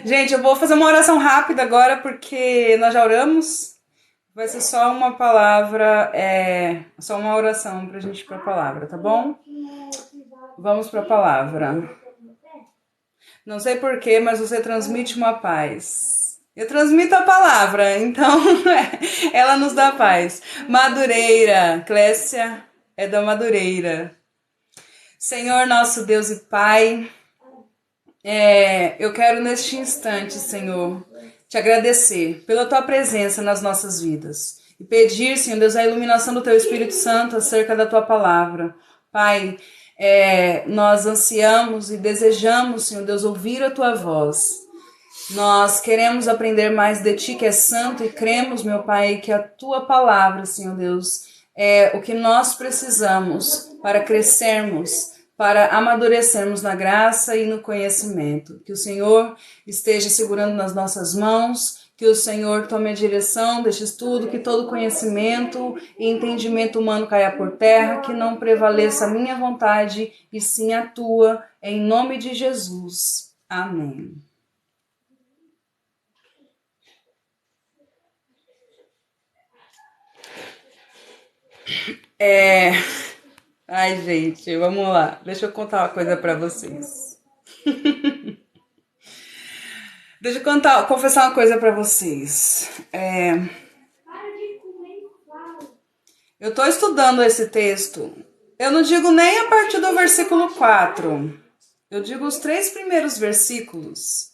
Gente, eu vou fazer uma oração rápida agora, porque nós já oramos. Vai ser só uma palavra, só uma oração pra gente ir pra palavra, tá bom? Vamos pra palavra. Não sei porquê, mas você transmite uma paz. Eu transmito a palavra, então ela nos dá paz. Madureira, Clécia é da Madureira. Senhor, nosso Deus e Pai, eu quero neste instante, Senhor, te agradecer pela tua presença nas nossas vidas e pedir, Senhor Deus, a iluminação do teu Espírito Santo acerca da tua palavra. Pai, nós ansiamos e desejamos, Senhor Deus, ouvir a tua voz. Nós queremos aprender mais de ti, que é santo, e cremos, meu Pai, que a tua palavra, Senhor Deus, é o que nós precisamos para crescermos, para amadurecermos na graça e no conhecimento. Que o Senhor esteja segurando nas nossas mãos, que o Senhor tome a direção deste estudo, que todo conhecimento e entendimento humano caia por terra, que não prevaleça a minha vontade e sim a tua, em nome de Jesus. Amém. Ai, gente, vamos lá. Deixa eu contar uma coisa pra vocês. Deixa eu confessar uma coisa pra vocês. Eu tô estudando esse texto. Eu não digo nem a partir do versículo 4. Eu digo os 3 primeiros versículos.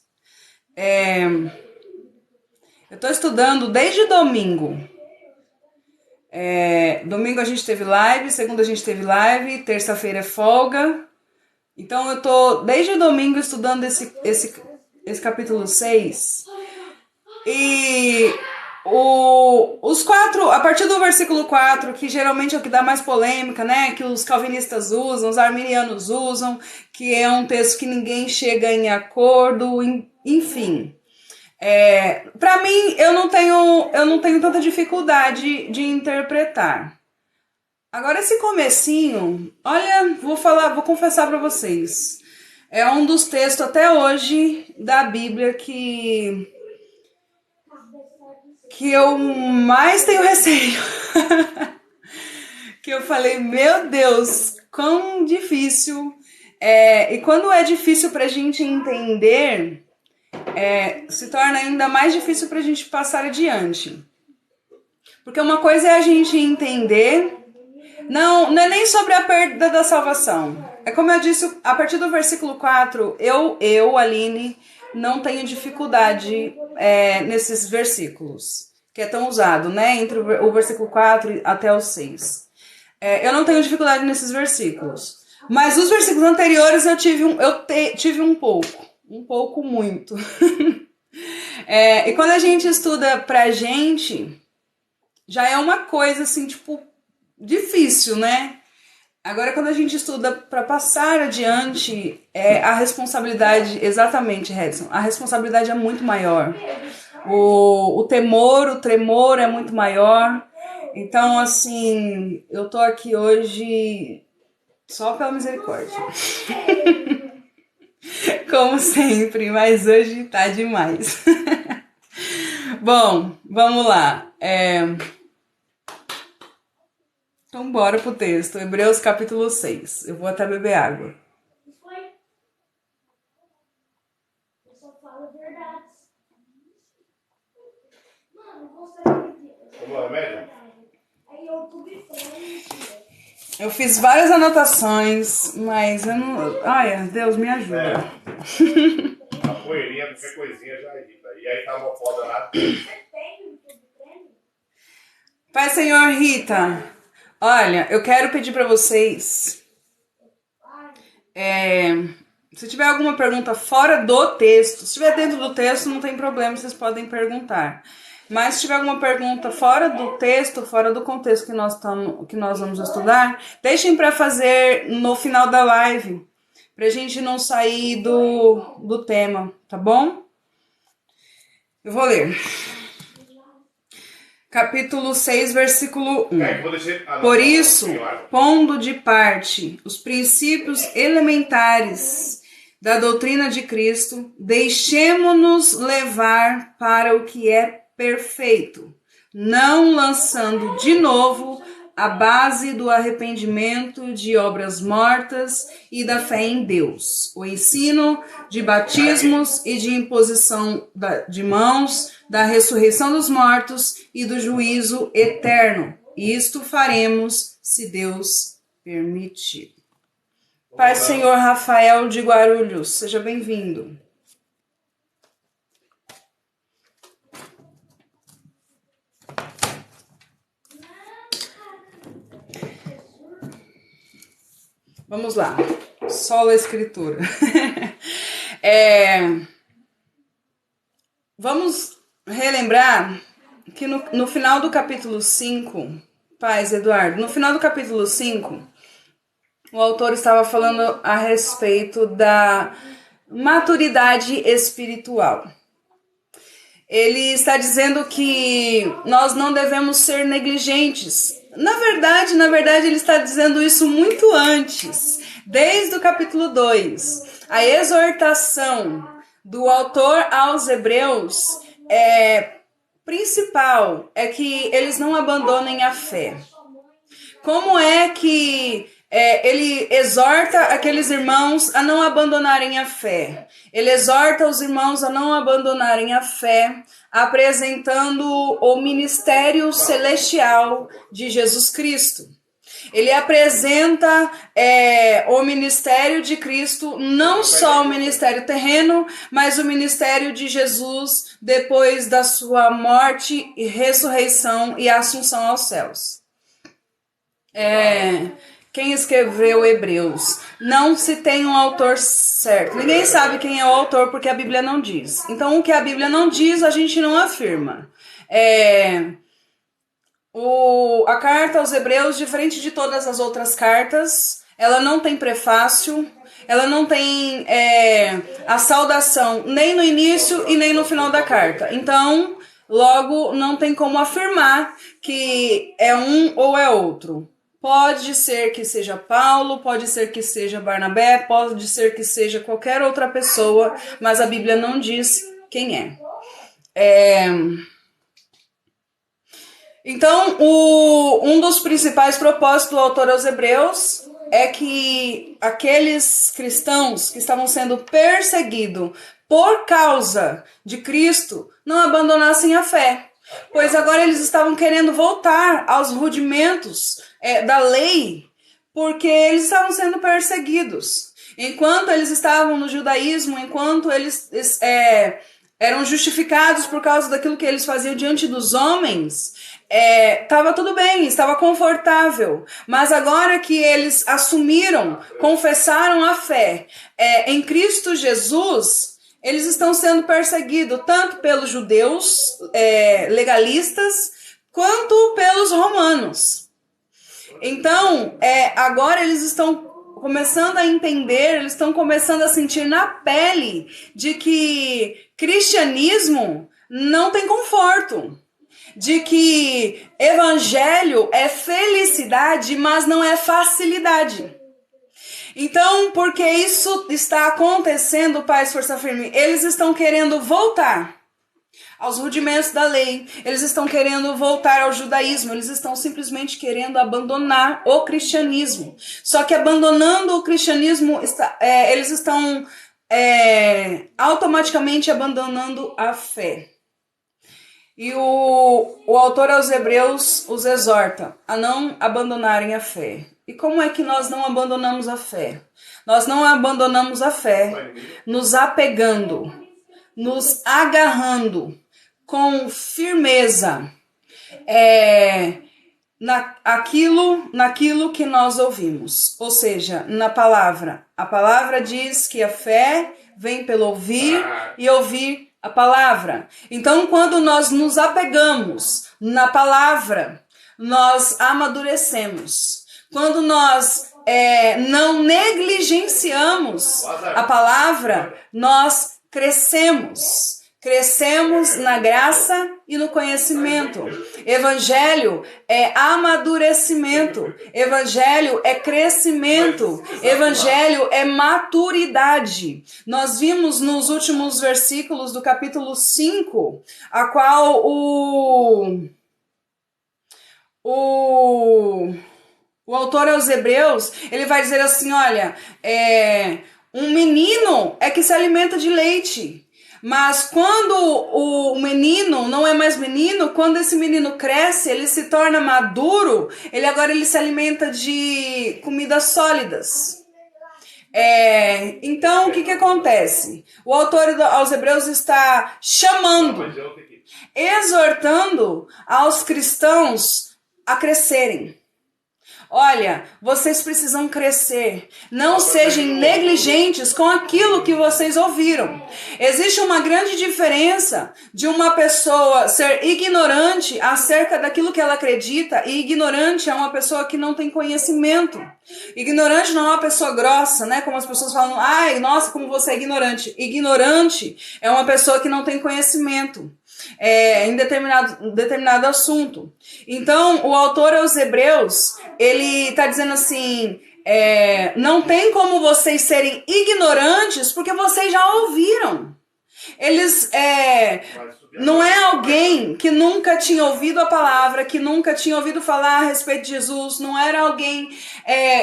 Eu tô estudando desde domingo. Domingo a gente teve live, segunda a gente teve live, terça-feira é folga. Então eu tô desde domingo estudando esse capítulo 6. E os 4, a partir do versículo 4, que geralmente é o que dá mais polêmica, né? Que os calvinistas usam, os arminianos usam, que é um texto que ninguém chega em acordo, enfim. Para mim, eu não tenho tanta dificuldade de interpretar. Agora esse comecinho, olha, vou confessar para vocês. É um dos textos até hoje da Bíblia que eu mais tenho receio. Que eu falei, meu Deus, quão difícil. E quando é difícil pra gente entender, se torna ainda mais difícil pra gente passar adiante. Porque uma coisa é a gente entender, não é nem sobre a perda da salvação. É como eu disse, a partir do versículo 4, eu Aline, não tenho dificuldade nesses versículos, que é tão usado, né? Entre o versículo 4 até o 6. Eu não tenho dificuldade nesses versículos. Mas os versículos anteriores eu tive um pouco muito. E quando a gente estuda pra gente, já é uma coisa assim, tipo, difícil, né? Agora, quando a gente estuda para passar adiante, a responsabilidade, exatamente, Redson, a responsabilidade é muito maior. O temor, o tremor é muito maior. Então, assim, eu tô aqui hoje só pela misericórdia. Como sempre, mas hoje tá demais. Bom, vamos lá. Então, bora pro texto. Hebreus capítulo 6. Eu vou até beber água. Eu só falo verdades. Mano, você Tomou remédio? Aí eu publiquei. Eu fiz várias anotações, mas eu não... Ai, Deus, me ajuda. A poeirinha, qualquer coisinha já evita. E aí tá uma foda lá. Você tem YouTube Premium? Pai, Senhor, Rita, olha, eu quero pedir para vocês... se tiver alguma pergunta fora do texto, se estiver dentro do texto, não tem problema, vocês podem perguntar. Mas se tiver alguma pergunta fora do texto, fora do contexto que nós vamos estudar, deixem para fazer no final da live, pra gente não sair do tema, tá bom? Eu vou ler. Capítulo 6, versículo 1. Por isso, pondo de parte os princípios elementares da doutrina de Cristo, deixemo-nos levar para o que é perfeito, não lançando de novo a base do arrependimento de obras mortas e da fé em Deus, o ensino de batismos e de imposição de mãos, da ressurreição dos mortos e do juízo eterno. Isto faremos se Deus permitir. Pai Senhor Rafael de Guarulhos, seja bem-vindo. Vamos lá, solo escritura. Vamos relembrar que no final do capítulo 5, Paz Eduardo, no final do capítulo 5, o autor estava falando a respeito da maturidade espiritual. Ele está dizendo que nós não devemos ser negligentes. Na verdade, ele está dizendo isso muito antes, desde o capítulo 2. A exortação do autor aos Hebreus principal é que eles não abandonem a fé. Como é que ele exorta aqueles irmãos a não abandonarem a fé? Ele exorta os irmãos a não abandonarem a fé, apresentando o ministério celestial de Jesus Cristo. Ele apresenta o ministério de Cristo, não só o ministério terreno, mas o ministério de Jesus depois da sua morte e ressurreição e assunção aos céus. Quem escreveu Hebreus? Não se tem um autor certo. Ninguém sabe quem é o autor porque a Bíblia não diz. Então, o que a Bíblia não diz, a gente não afirma. A carta aos Hebreus, diferente de todas as outras cartas, ela não tem prefácio, ela não tem a saudação nem no início e nem no final da carta. Então, logo, não tem como afirmar que é um ou é outro. Pode ser que seja Paulo, pode ser que seja Barnabé, pode ser que seja qualquer outra pessoa, mas a Bíblia não diz quem é. Então, um dos principais propósitos do autor aos Hebreus é que aqueles cristãos que estavam sendo perseguidos por causa de Cristo não abandonassem a fé. Pois agora eles estavam querendo voltar aos rudimentos da lei, porque eles estavam sendo perseguidos. Enquanto eles estavam no judaísmo, enquanto eles eram justificados por causa daquilo que eles faziam diante dos homens, estava tudo bem, estava confortável. Mas agora que eles assumiram, confessaram a fé em Cristo Jesus, eles estão sendo perseguidos tanto pelos judeus legalistas quanto pelos romanos. Então, agora eles estão começando a entender, eles estão começando a sentir na pele de que cristianismo não tem conforto, de que evangelho é felicidade, mas não é facilidade. Então, porque isso está acontecendo, Paz Força Firme, eles estão querendo voltar aos rudimentos da lei, eles estão querendo voltar ao judaísmo, eles estão simplesmente querendo abandonar o cristianismo. Só que abandonando o cristianismo, eles estão automaticamente abandonando a fé. E o autor aos Hebreus os exorta a não abandonarem a fé. E como é que nós não abandonamos a fé? Nós não abandonamos a fé nos apegando, nos agarrando com firmeza naquilo que nós ouvimos. Ou seja, na palavra. A palavra diz que a fé vem pelo ouvir e ouvir a palavra. Então, quando nós nos apegamos na palavra, nós amadurecemos. Quando nós não negligenciamos a palavra, nós crescemos. Crescemos na graça e no conhecimento. Evangelho é amadurecimento. Evangelho é crescimento. Evangelho é maturidade. Nós vimos nos últimos versículos do capítulo 5, a qual o autor aos Hebreus, ele vai dizer assim, olha, um menino é que se alimenta de leite. Mas quando o menino não é mais menino, quando esse menino cresce, ele se torna maduro, ele se alimenta de comidas sólidas. Então, o que acontece? O autor aos Hebreus está chamando, exortando aos cristãos a crescerem. Olha, vocês precisam crescer. Não sejam negligentes com aquilo que vocês ouviram. Existe uma grande diferença de uma pessoa ser ignorante acerca daquilo que ela acredita, e ignorante é uma pessoa que não tem conhecimento. Ignorante não é uma pessoa grossa, né? Como as pessoas falam, ai, nossa, como você é ignorante. Ignorante é uma pessoa que não tem conhecimento em determinado assunto. Então, o autor aos Hebreus, ele está dizendo assim, não tem como vocês serem ignorantes, porque vocês já ouviram. Eles, não é alguém que nunca tinha ouvido a palavra, que nunca tinha ouvido falar a respeito de Jesus, não era alguém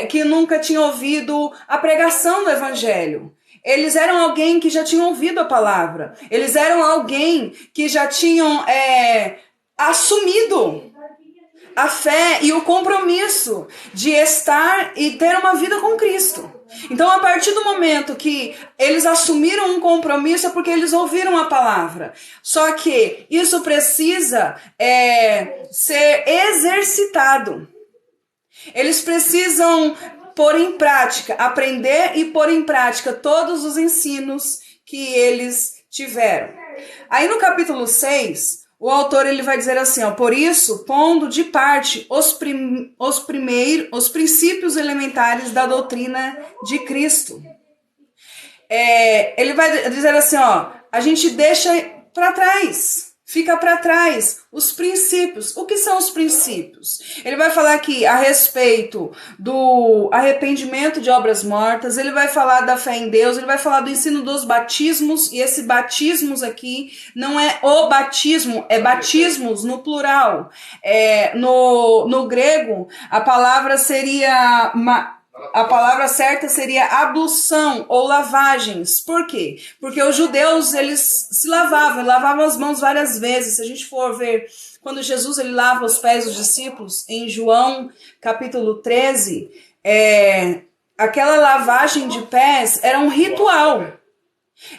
que nunca tinha ouvido a pregação do evangelho. Eles eram alguém que já tinham ouvido a palavra. Eles eram alguém que já tinham assumido a fé e o compromisso de estar e ter uma vida com Cristo. Então, a partir do momento que eles assumiram um compromisso, é porque eles ouviram a palavra. Só que isso precisa ser exercitado. Eles precisam pôr em prática, aprender e pôr em prática todos os ensinos que eles tiveram. Aí no capítulo 6, o autor ele vai dizer assim, por isso, pondo de parte os princípios elementares da doutrina de Cristo. Ele vai dizer assim, a gente deixa para trás. Fica para trás os princípios. O que são os princípios? Ele vai falar aqui a respeito do arrependimento de obras mortas, ele vai falar da fé em Deus, ele vai falar do ensino dos batismos, e esse batismos aqui não é o batismo, é batismos no plural. No grego, a palavra seria... A palavra certa seria ablução ou lavagens. Por quê? Porque os judeus, eles se lavavam as mãos várias vezes. Se a gente for ver, quando Jesus ele lava os pés dos discípulos, em João capítulo 13, aquela lavagem de pés era um ritual.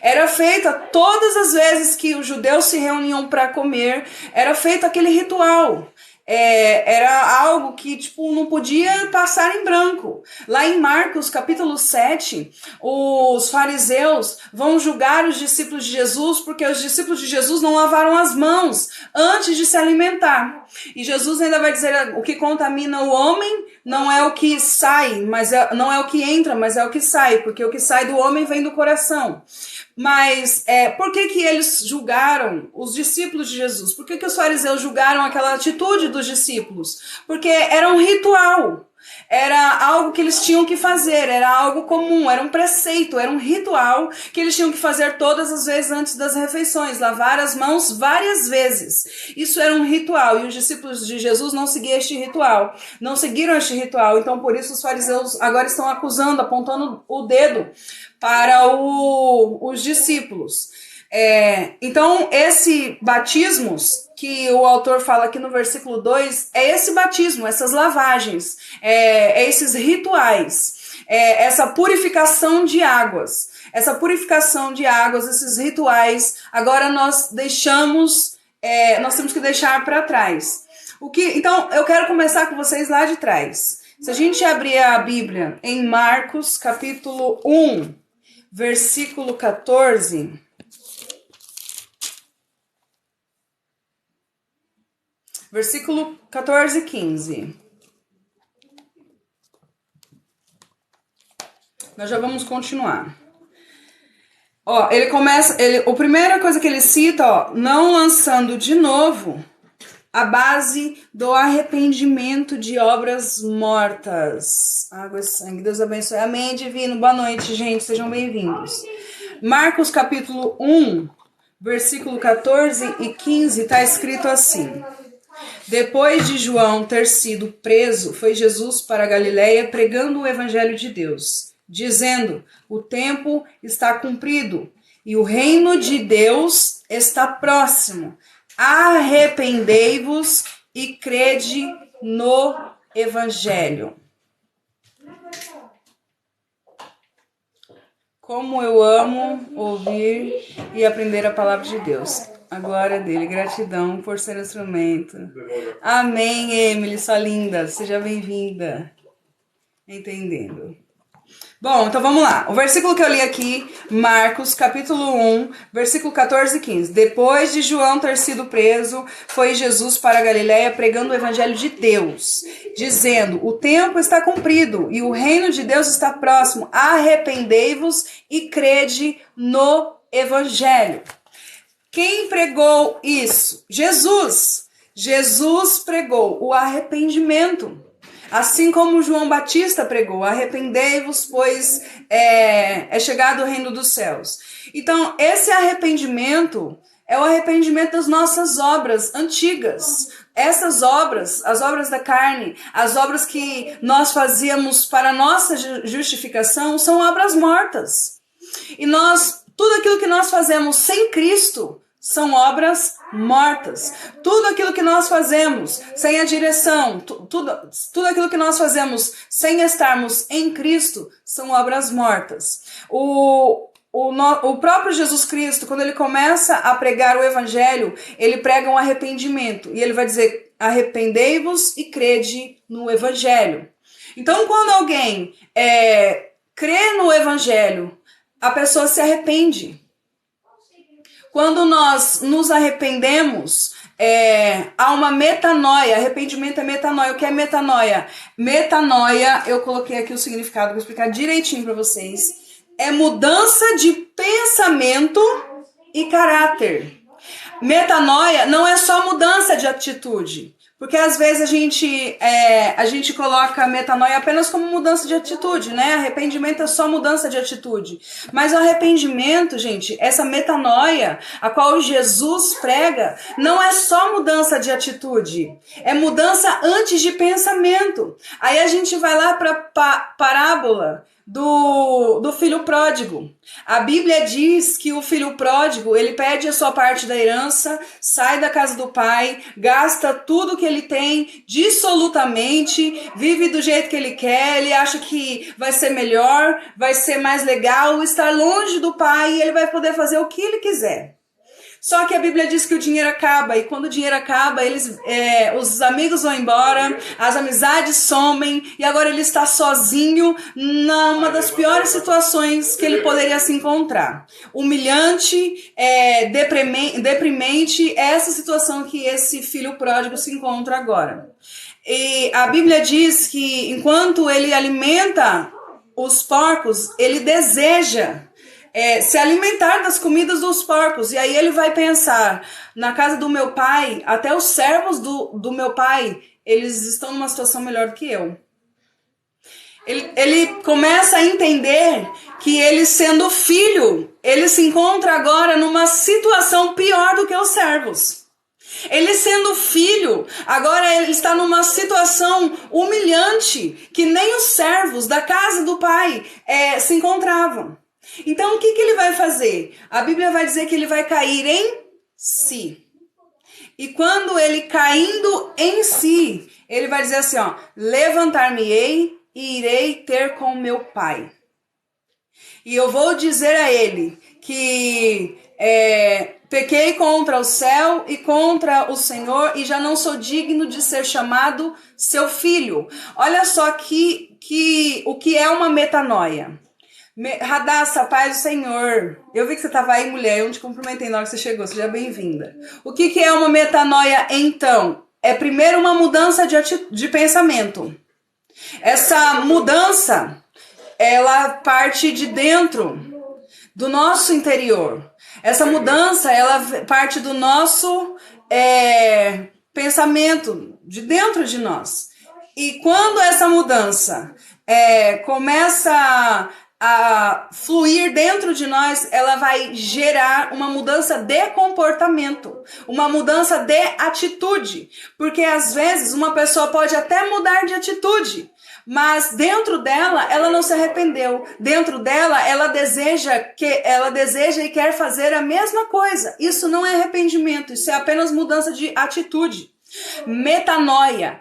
Era feita todas as vezes que os judeus se reuniam para comer, era feito aquele ritual. Era algo que não podia passar em branco. Lá em Marcos capítulo 7, os fariseus vão julgar os discípulos de Jesus porque os discípulos de Jesus não lavaram as mãos antes de se alimentar. E Jesus ainda vai dizer, o que contamina o homem não é o que sai, não é o que entra, mas é o que sai, porque o que sai do homem vem do coração. Mas por que eles julgaram os discípulos de Jesus? Por que os fariseus julgaram aquela atitude dos discípulos? Porque era um ritual, era algo que eles tinham que fazer, era algo comum, era um preceito, era um ritual que eles tinham que fazer todas as vezes antes das refeições, lavar as mãos várias vezes. Isso era um ritual e os discípulos de Jesus não seguiram este ritual, então por isso os fariseus agora estão acusando, apontando o dedo para os discípulos. Então, esse batismos que o autor fala aqui no versículo 2, é esse batismo, essas lavagens, esses rituais, essa purificação de águas. Essa purificação de águas, esses rituais, agora nós temos que deixar para trás. Então, eu quero começar com vocês lá de trás. Se a gente abrir a Bíblia em Marcos, capítulo 1, versículo 14... Versículo 14 e 15. Nós já vamos continuar. Ó, ele começa, a primeira coisa que ele cita, ó, não lançando de novo a base do arrependimento de obras mortas. Água e sangue, Deus abençoe. Amém, divino. Boa noite, gente, sejam bem-vindos. Marcos capítulo 1, versículo 14 e 15, está escrito assim: depois de João ter sido preso, foi Jesus para a Galiléia pregando o evangelho de Deus, dizendo: o tempo está cumprido e o reino de Deus está próximo. Arrependei-vos e crede no evangelho. Como eu amo ouvir e aprender a palavra de Deus. A glória dele, gratidão por ser instrumento. Amém, Emily, sua linda, seja bem-vinda. Entendendo. Bom, então vamos lá. O versículo que eu li aqui, Marcos, capítulo 1, versículo 14 e 15. Depois de João ter sido preso, foi Jesus para a Galiléia pregando o evangelho de Deus, dizendo: o tempo está cumprido e o reino de Deus está próximo. Arrependei-vos e crede no evangelho. Quem pregou isso? Jesus. Jesus pregou o arrependimento. Assim como João Batista pregou: arrependei-vos, pois é chegado o reino dos céus. Então, esse arrependimento é o arrependimento das nossas obras antigas. Essas obras, as obras da carne, as obras que nós fazíamos para a nossa justificação, são obras mortas. E tudo aquilo que nós fazemos sem Cristo são obras mortas. Tudo aquilo que nós fazemos sem a direção, tudo aquilo que nós fazemos sem estarmos em Cristo, são obras mortas. O próprio Jesus Cristo, quando ele começa a pregar o evangelho, ele prega um arrependimento. E ele vai dizer: arrependei-vos e crede no evangelho. Então, quando alguém crê no evangelho, a pessoa se arrepende. Quando nós nos arrependemos, há uma metanoia. Arrependimento é metanoia. O que é metanoia? Metanoia, eu coloquei aqui o significado, vou explicar direitinho para vocês. É mudança de pensamento e caráter. Metanoia não é só mudança de atitude. Porque às vezes a gente coloca metanoia apenas como mudança de atitude, né? Arrependimento é só mudança de atitude. Mas o arrependimento, gente, essa metanoia a qual Jesus prega, não é só mudança de atitude. É mudança antes de pensamento. Aí a gente vai lá para a parábola do filho pródigo. A Bíblia diz que o filho pródigo, ele pede a sua parte da herança, sai da casa do pai, gasta tudo que ele tem dissolutamente, vive do jeito que ele quer, ele acha que vai ser melhor, vai ser mais legal estar longe do pai e ele vai poder fazer o que ele quiser. Só que a Bíblia diz que o dinheiro acaba, e quando o dinheiro acaba, os amigos vão embora, as amizades somem, e agora ele está sozinho numa das piores situações que ele poderia se encontrar. Humilhante, deprimente, é essa situação que esse filho pródigo se encontra agora. E a Bíblia diz que enquanto ele alimenta os porcos, ele deseja se alimentar das comidas dos porcos. E aí ele vai pensar: na casa do meu pai, até os servos do meu pai, eles estão numa situação melhor do que eu. Ele começa a entender que ele, sendo filho, ele se encontra agora numa situação pior do que os servos. Ele, sendo filho, agora ele está numa situação humilhante que nem os servos da casa do pai se encontravam. Então, o que ele vai fazer? A Bíblia vai dizer que ele vai cair em si. E quando ele caindo em si, ele vai dizer assim, ó: levantar-me-ei e irei ter com meu pai. E eu vou dizer a ele que pequei contra o céu e contra o Senhor e já não sou digno de ser chamado seu filho. Olha só o que é uma metanoia. Radassa, paz do Senhor. Eu vi que você estava aí, mulher. Eu não te cumprimentei na hora que você chegou. Seja bem-vinda. O que é uma metanoia, então? É primeiro uma mudança de pensamento. Essa mudança, ela parte de dentro do nosso interior. Essa mudança, ela parte do nosso pensamento, de dentro de nós. E quando essa mudança começa a fluir dentro de nós, ela vai gerar uma mudança de comportamento, uma mudança de atitude. Porque às vezes uma pessoa pode até mudar de atitude, mas dentro dela, ela não se arrependeu. Dentro dela, ela deseja e quer fazer a mesma coisa. Isso não é arrependimento, isso é apenas mudança de atitude. Metanoia,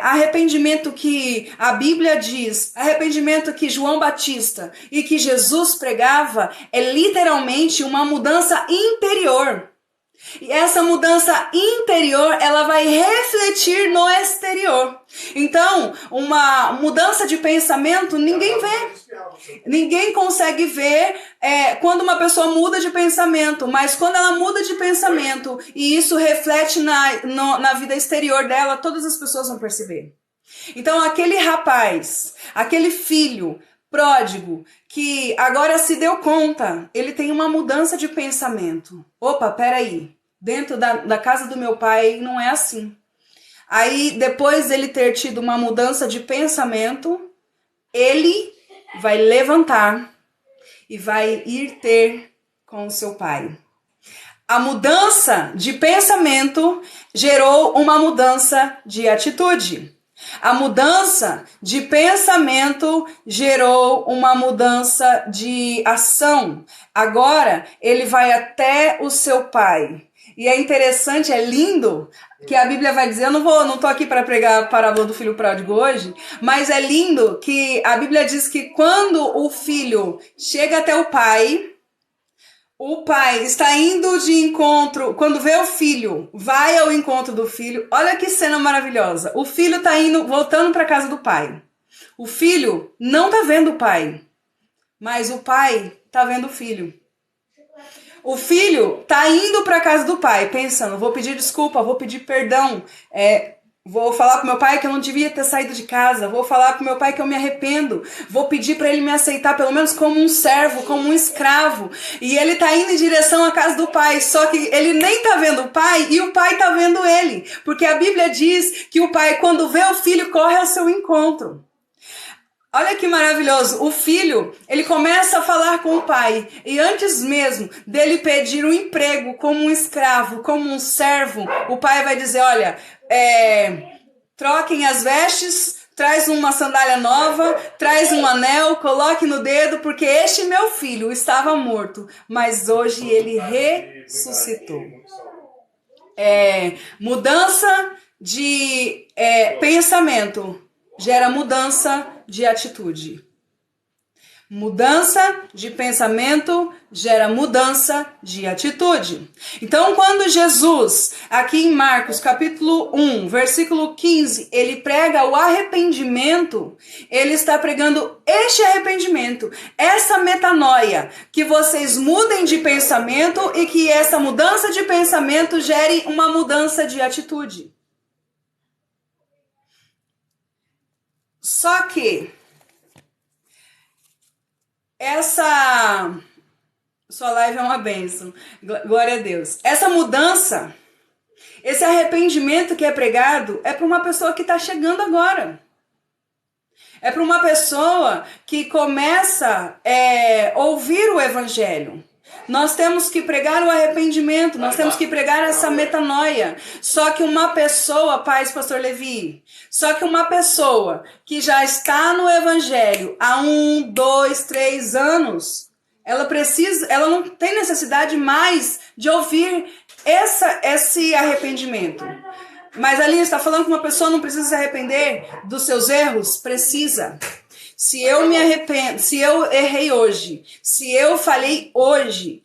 arrependimento que a Bíblia diz, arrependimento que João Batista e que Jesus pregava, é literalmente uma mudança interior. E essa mudança interior, ela vai refletir no exterior. Então, uma mudança de pensamento, ninguém vê. Ninguém consegue ver quando uma pessoa muda de pensamento, mas quando ela muda de pensamento e isso reflete na vida exterior dela, todas as pessoas vão perceber. Então, aquele rapaz, aquele filho pródigo, que agora se deu conta, ele tem uma mudança de pensamento. Opa, peraí, dentro da casa do meu pai não é assim. Aí, depois dele ter tido uma mudança de pensamento, ele vai levantar e vai ir ter com o seu pai. A mudança de pensamento gerou uma mudança de atitude. A mudança de pensamento gerou uma mudança de ação. Agora ele vai até o seu pai. E é interessante, é lindo, que a Bíblia vai dizer, eu não tô aqui para pregar a parábola do filho pródigo hoje, mas é lindo que a Bíblia diz que quando o filho chega até o pai está indo de encontro, quando vê o filho, vai ao encontro do filho. Olha que cena maravilhosa. O filho está voltando para casa do pai. O filho não está vendo o pai, mas o pai está vendo o filho. O filho está indo para a casa do pai, pensando, vou pedir desculpa, vou pedir perdão, vou falar pro meu pai que eu não devia ter saído de casa, vou falar pro meu pai que eu me arrependo, vou pedir para ele me aceitar pelo menos como um servo, como um escravo. E ele tá indo em direção à casa do pai, só que ele nem tá vendo o pai e o pai tá vendo ele. Porque a Bíblia diz que o pai, quando vê o filho, corre ao seu encontro. Olha que maravilhoso, o filho, ele começa a falar com o pai, e antes mesmo dele pedir um emprego como um escravo, como um servo, o pai vai dizer, olha, troquem as vestes, traz uma sandália nova, traz um anel, coloque no dedo, porque este meu filho estava morto, mas hoje ele ressuscitou. Mudança de pensamento gera mudança de atitude. Mudança de pensamento gera mudança de atitude. Então, quando Jesus, aqui em Marcos, capítulo 1, versículo 15, ele prega o arrependimento, ele está pregando este arrependimento, essa metanoia, que vocês mudem de pensamento e que essa mudança de pensamento gere uma mudança de atitude. Só que sua live é uma bênção, glória a Deus. Essa mudança, esse arrependimento que é pregado é para uma pessoa que está chegando agora. É para uma pessoa que começa a ouvir o evangelho. Nós temos que pregar o arrependimento, nós temos que pregar essa metanoia. Só que uma pessoa, pastor Levi, só que uma pessoa que já está no evangelho há 1, 2, 3 anos, ela não tem necessidade mais de ouvir esse arrependimento. Mas ali está falando que uma pessoa não precisa se arrepender dos seus erros? Precisa. Se eu me arrependo, se eu errei hoje, se eu falhei hoje,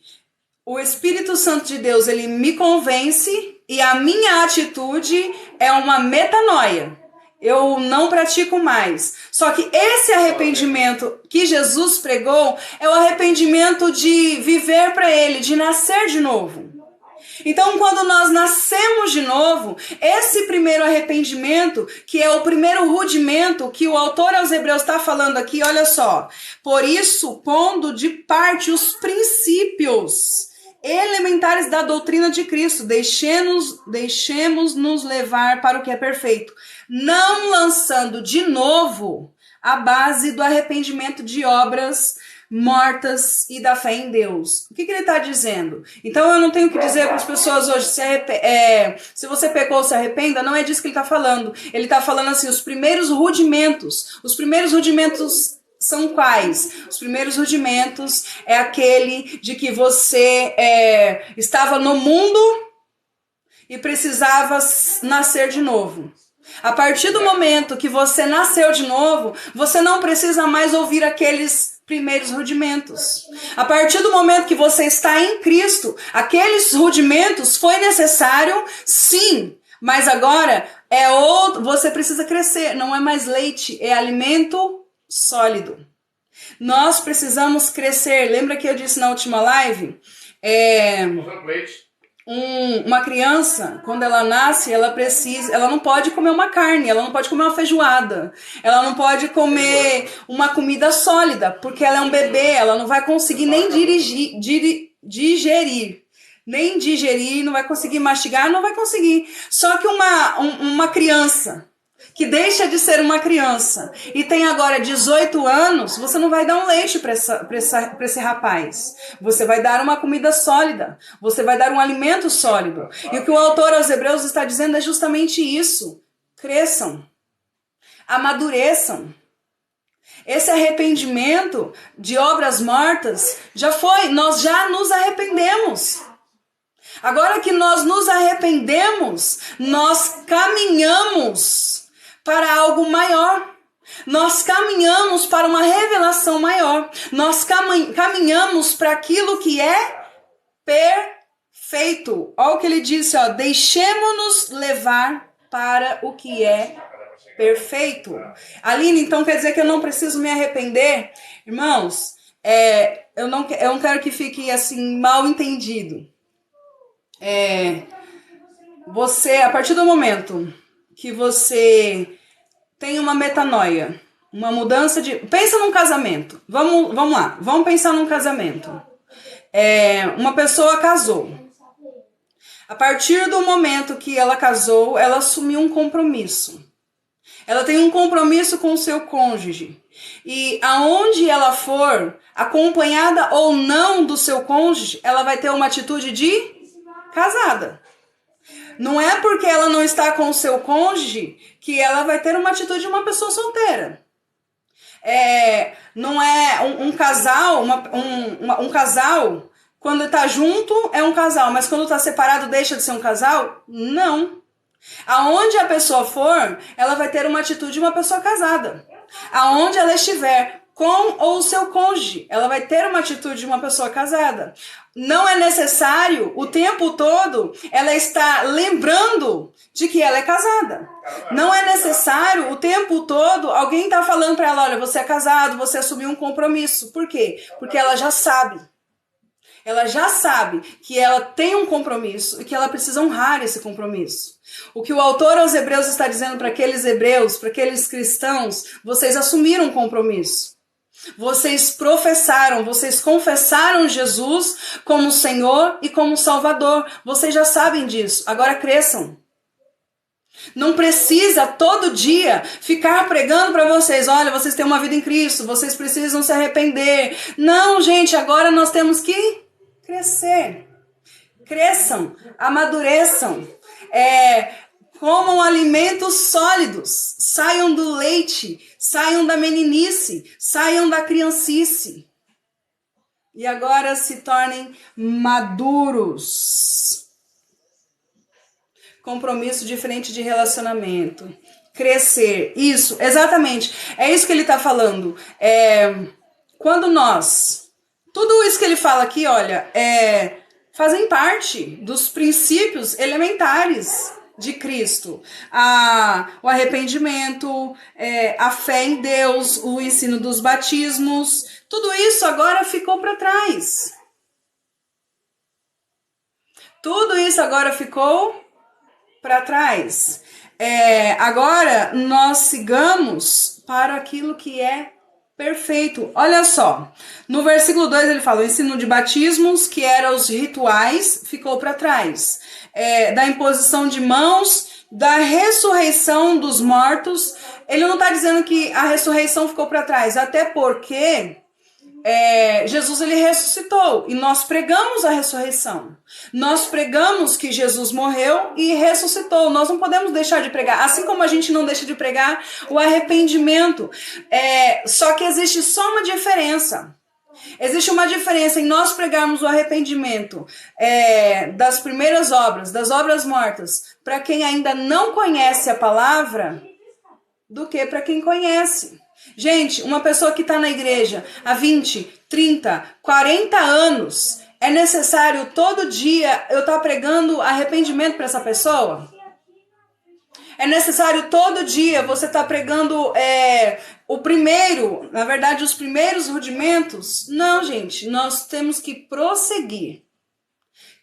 o Espírito Santo de Deus, ele me convence e a minha atitude é uma metanoia. Eu não pratico mais. Só que esse arrependimento que Jesus pregou é o arrependimento de viver para ele, de nascer de novo. Então, quando nós nascemos de novo, esse primeiro arrependimento, que é o primeiro rudimento que o autor aos Hebreus está falando aqui, olha só. Por isso, pondo de parte os princípios elementares da doutrina de Cristo, deixemos-nos levar para o que é perfeito, não lançando de novo a base do arrependimento de obras mortas e da fé em Deus. O que ele está dizendo? Então eu não tenho que dizer para as pessoas hoje, se você pecou, se arrependa, não é disso que ele está falando. Ele está falando assim, os primeiros rudimentos são quais? Os primeiros rudimentos é aquele de que você estava no mundo e precisava nascer de novo. A partir do momento que você nasceu de novo, você não precisa mais ouvir aqueles primeiros rudimentos. A partir do momento que você está em Cristo, aqueles rudimentos foi necessário, sim, mas agora você precisa crescer, não é mais leite, é alimento sólido. Nós precisamos crescer. Lembra que eu disse na última live? Uma criança, quando ela nasce, ela não pode comer uma carne, ela não pode comer uma feijoada, ela não pode comer uma comida sólida, porque ela é um bebê, ela não vai conseguir nem digerir, não vai conseguir mastigar, não vai conseguir. Só que uma criança que deixa de ser uma criança e tem agora 18 anos, você não vai dar um leite para esse rapaz. Você vai dar uma comida sólida. Você vai dar um alimento sólido. E o que o autor aos Hebreus está dizendo é justamente isso. Cresçam. Amadureçam. Esse arrependimento de obras mortas já foi. Nós já nos arrependemos. Agora que nós nos arrependemos, nós caminhamos para algo maior. Nós caminhamos para uma revelação maior. Nós caminhamos para aquilo que é perfeito. Olha o que ele disse, ó, deixemos-nos levar para o que é perfeito. Aline, então quer dizer que eu não preciso me arrepender? Irmãos, eu não quero que fique assim mal entendido. Você, a partir do momento que você tem uma metanoia, uma mudança de... Pensa num casamento. Vamos lá, vamos pensar num casamento. Uma pessoa casou. A partir do momento que ela casou, ela assumiu um compromisso. Ela tem um compromisso com o seu cônjuge. E aonde ela for, acompanhada ou não do seu cônjuge, ela vai ter uma atitude de casada. Não é porque ela não está com o seu cônjuge que ela vai ter uma atitude de uma pessoa solteira. Não é um casal, um casal, quando está junto é um casal, mas quando está separado deixa de ser um casal? Não. Aonde a pessoa for, ela vai ter uma atitude de uma pessoa casada. Aonde ela estiver, com ou o seu cônjuge, ela vai ter uma atitude de uma pessoa casada. Não é necessário o tempo todo ela estar lembrando de que ela é casada. Não é necessário o tempo todo alguém estar falando para ela, olha, você é casado, você assumiu um compromisso. Por quê? Porque ela já sabe. Ela já sabe que ela tem um compromisso e que ela precisa honrar esse compromisso. O que o autor aos Hebreus está dizendo para aqueles hebreus, para aqueles cristãos, vocês assumiram um compromisso. Vocês professaram, vocês confessaram Jesus como Senhor e como Salvador. Vocês já sabem disso. Agora cresçam. Não precisa todo dia ficar pregando para vocês, olha, vocês têm uma vida em Cristo, vocês precisam se arrepender. Não, gente, agora nós temos que crescer. Cresçam, amadureçam. Comam alimentos sólidos, saiam do leite, saiam da meninice, saiam da criancice. E agora se tornem maduros. Compromisso diferente de relacionamento. Crescer, isso, exatamente. É isso que ele está falando. Quando tudo isso que ele fala aqui, olha, fazem parte dos princípios elementares de Cristo, o arrependimento, a fé em Deus, o ensino dos batismos, tudo isso agora ficou para trás. Tudo isso agora ficou para trás. Agora nós sigamos para aquilo que é perfeito. Olha só, no versículo 2 ele fala: o ensino de batismos, que eram os rituais, ficou para trás. Da imposição de mãos, da ressurreição dos mortos. Ele não está dizendo que a ressurreição ficou para trás, até porque Jesus ele ressuscitou e nós pregamos a ressurreição. Nós pregamos que Jesus morreu e ressuscitou. Nós não podemos deixar de pregar, assim como a gente não deixa de pregar o arrependimento. Só que existe só uma diferença. Existe uma diferença em nós pregarmos o arrependimento das primeiras obras, das obras mortas, para quem ainda não conhece a palavra, do que para quem conhece. Gente, uma pessoa que está na igreja há 20, 30, 40 anos, é necessário todo dia eu estar pregando arrependimento para essa pessoa? É necessário todo dia você estar pregando os primeiros rudimentos? Não, gente, nós temos que prosseguir,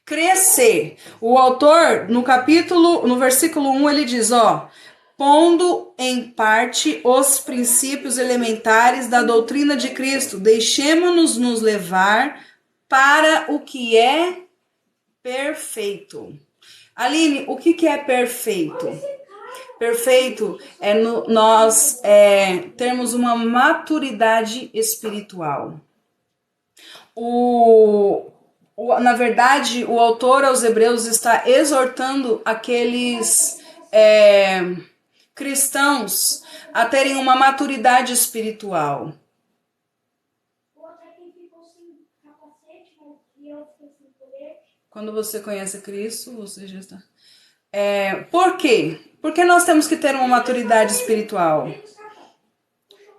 crescer. O autor, no versículo 1, ele diz, pondo em parte os princípios elementares da doutrina de Cristo, deixemos-nos nos levar para o que é perfeito. Aline, o que é perfeito? Perfeito é nós termos uma maturidade espiritual. Na verdade, o autor aos Hebreus está exortando aqueles cristãos a terem uma maturidade espiritual. Quando você conhece Cristo, você já está... Por quê? Porque nós temos que ter uma maturidade espiritual.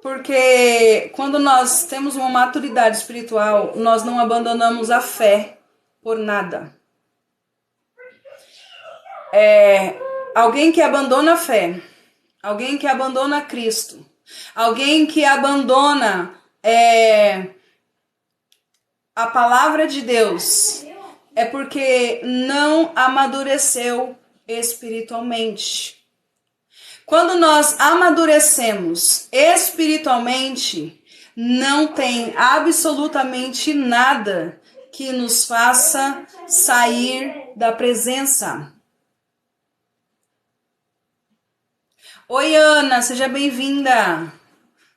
Porque quando nós temos uma maturidade espiritual, nós não abandonamos a fé por nada. Alguém que abandona a fé, alguém que abandona Cristo, alguém que abandona a palavra de Deus, é porque não amadureceu espiritualmente. Quando nós amadurecemos espiritualmente, não tem absolutamente nada que nos faça sair da presença. Oi, Ana, seja bem-vinda.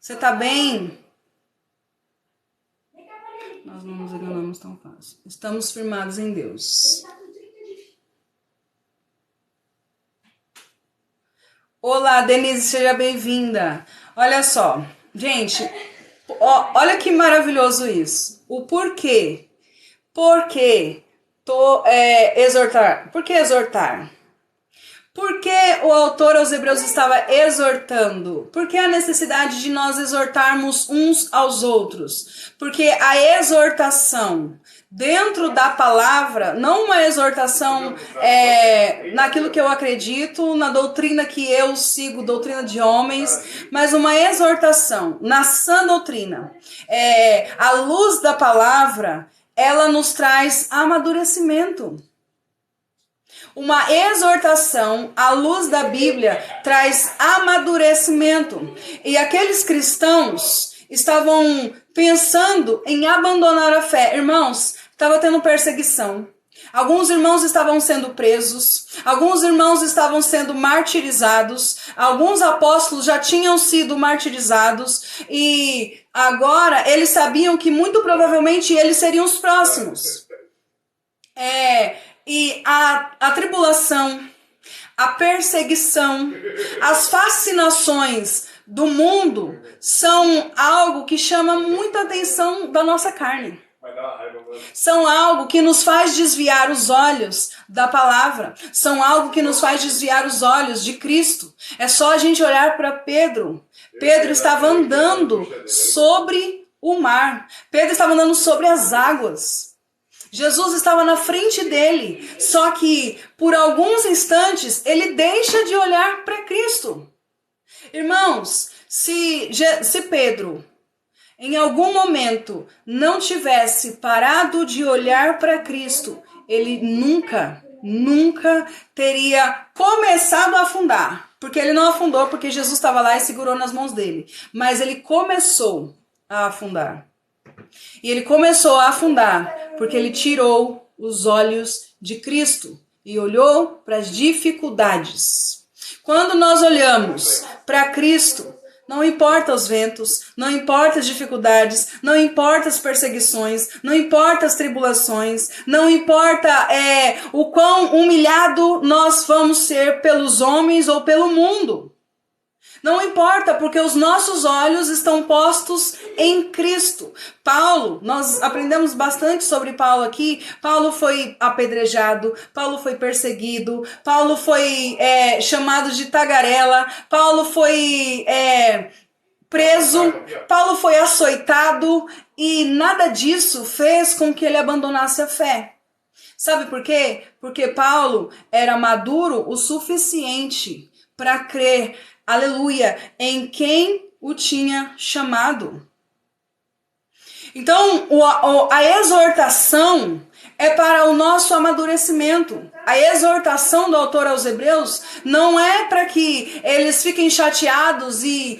Você tá bem? Nós não nos enganamos tão fácil. Estamos firmados em Deus. Olá, Denise, seja bem-vinda. Olha só, gente, olha que maravilhoso isso. O porquê? Por que exortar? Por que exortar? Por que o autor aos Hebreus estava exortando? Por que a necessidade de nós exortarmos uns aos outros? Porque a exortação dentro da palavra, não uma exortação naquilo que eu acredito, na doutrina que eu sigo, doutrina de homens, mas uma exortação na sã doutrina. À luz da palavra, ela nos traz amadurecimento. Uma exortação à luz da Bíblia traz amadurecimento. E aqueles cristãos estavam pensando em abandonar a fé. Irmãos, estava tendo perseguição. Alguns irmãos estavam sendo presos. Alguns irmãos estavam sendo martirizados. Alguns apóstolos já tinham sido martirizados. E agora eles sabiam que muito provavelmente eles seriam os próximos. E a tribulação, a perseguição, as fascinações do mundo são algo que chama muita atenção da nossa carne. São algo que nos faz desviar os olhos da palavra. São algo que nos faz desviar os olhos de Cristo. É só a gente olhar para Pedro. Pedro estava andando sobre o mar. Pedro estava andando sobre as águas. Jesus estava na frente dele, só que por alguns instantes ele deixa de olhar para Cristo. Irmãos, se Pedro em algum momento não tivesse parado de olhar para Cristo, ele nunca teria começado a afundar. Porque ele não afundou porque Jesus estava lá e segurou nas mãos dele. Mas ele começou a afundar. E ele começou a afundar porque ele tirou os olhos de Cristo e olhou para as dificuldades. Quando nós olhamos para Cristo, não importa os ventos, não importa as dificuldades, não importa as perseguições, não importa as tribulações, não importa o quão humilhado nós vamos ser pelos homens ou pelo mundo. Não importa, porque os nossos olhos estão postos em Cristo. Paulo, nós aprendemos bastante sobre Paulo aqui. Paulo foi apedrejado, Paulo foi perseguido, Paulo foi chamado de tagarela, Paulo foi preso, Paulo foi açoitado e nada disso fez com que ele abandonasse a fé. Sabe por quê? Porque Paulo era maduro o suficiente para crer, aleluia, em quem o tinha chamado. Então, a exortação é para o nosso amadurecimento. A exortação do autor aos Hebreus não é para que eles fiquem chateados e,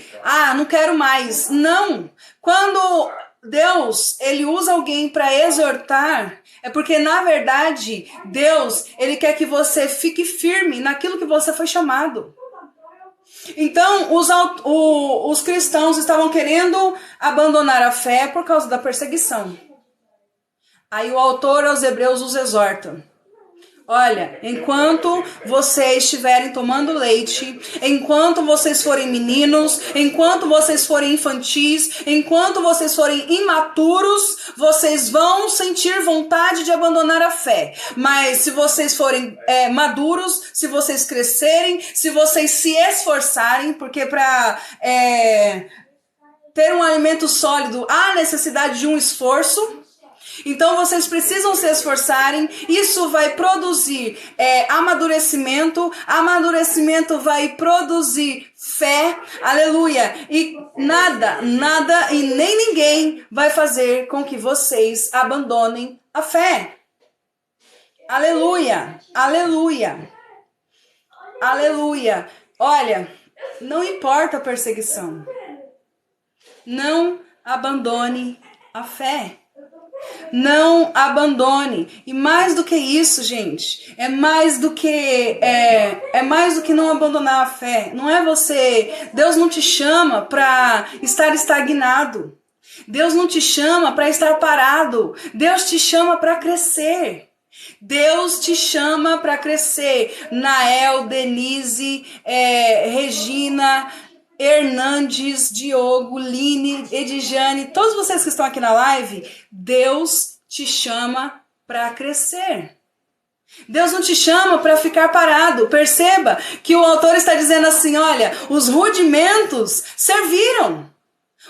não quero mais. Não. Quando Deus, ele usa alguém para exortar, é porque, na verdade, Deus, ele quer que você fique firme naquilo que você foi chamado. Então, os cristãos estavam querendo abandonar a fé por causa da perseguição. Aí o autor aos Hebreus os exorta. Olha, enquanto vocês estiverem tomando leite, enquanto vocês forem meninos, enquanto vocês forem infantis, enquanto vocês forem imaturos, vocês vão sentir vontade de abandonar a fé. Mas se vocês forem maduros, se vocês crescerem, se vocês se esforçarem, porque para ter um alimento sólido há necessidade de um esforço. Então vocês precisam se esforçarem, isso vai produzir amadurecimento, amadurecimento vai produzir fé, aleluia, e nada e nem ninguém vai fazer com que vocês abandonem a fé. Aleluia, aleluia, aleluia. Olha, não importa a perseguição, não abandone a fé. Não abandone. E mais do que isso, gente, é mais do que não abandonar a fé. Não é você. Deus não te chama para estar estagnado. Deus não te chama para estar parado. Deus te chama para crescer. Deus te chama para crescer. Nael, Denise, Regina, Hernandes, Diogo, Line, Edjane, todos vocês que estão aqui na live, Deus te chama para crescer. Deus não te chama para ficar parado. Perceba que o autor está dizendo assim, olha, os rudimentos serviram.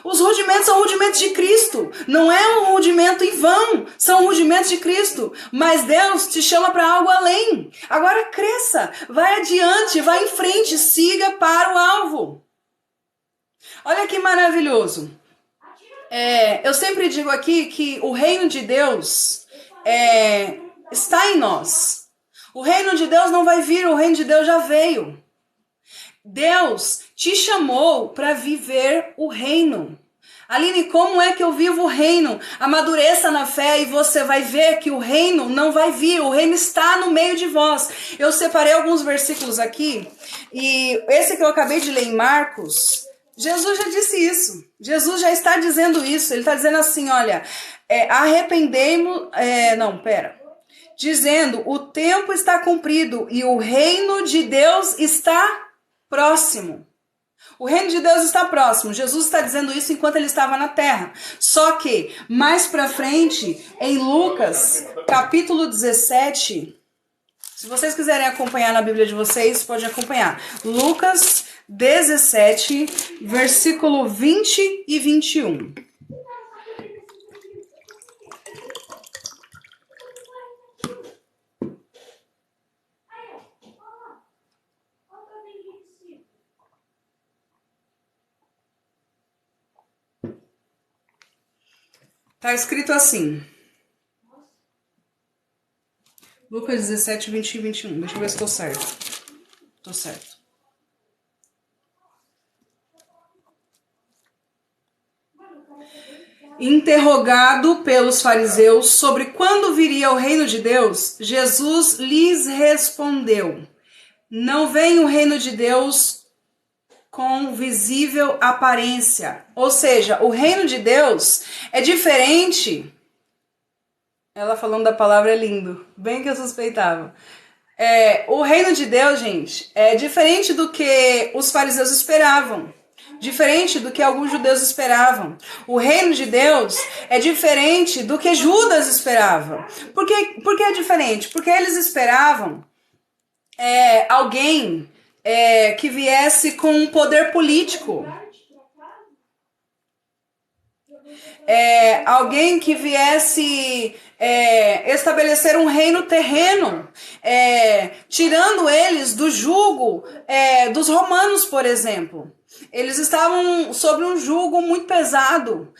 Os rudimentos são rudimentos de Cristo. Não é um rudimento em vão, são rudimentos de Cristo. Mas Deus te chama para algo além. Agora cresça, vai adiante, vai em frente, siga para o alvo. Olha que maravilhoso. Eu sempre digo aqui que o reino de Deus está em nós. O reino de Deus não vai vir, o reino de Deus já veio. Deus te chamou para viver o reino. Aline, como é que eu vivo o reino? Amadureça na fé e você vai ver que o reino não vai vir, o reino está no meio de vós. Eu separei alguns versículos aqui e esse que eu acabei de ler em Marcos, Jesus já disse isso. Jesus já está dizendo isso. Ele está dizendo assim, olha, arrependemos... Dizendo, o tempo está cumprido e o reino de Deus está próximo. O reino de Deus está próximo. Jesus está dizendo isso enquanto ele estava na terra. Só que, mais pra frente, em Lucas, capítulo 17... Se vocês quiserem acompanhar na Bíblia de vocês, pode acompanhar. Lucas 17, versículo 20 e 21. Está escrito assim. Lucas 17, 20 e 21. Deixa eu ver se estou certo. Tô certo. Interrogado pelos fariseus sobre quando viria o reino de Deus, Jesus lhes respondeu: não vem o reino de Deus com visível aparência. Ou seja, o reino de Deus é diferente. Ela falando da palavra é lindo, bem que eu suspeitava. O reino de Deus, gente, é diferente do que os fariseus esperavam. Diferente do que alguns judeus esperavam. O reino de Deus é diferente do que Judas esperava. Por que é diferente? Porque eles esperavam alguém que viesse com um poder político. Alguém que viesse estabelecer um reino terreno, tirando eles do jugo dos romanos, por exemplo. Eles estavam sob um jugo muito pesado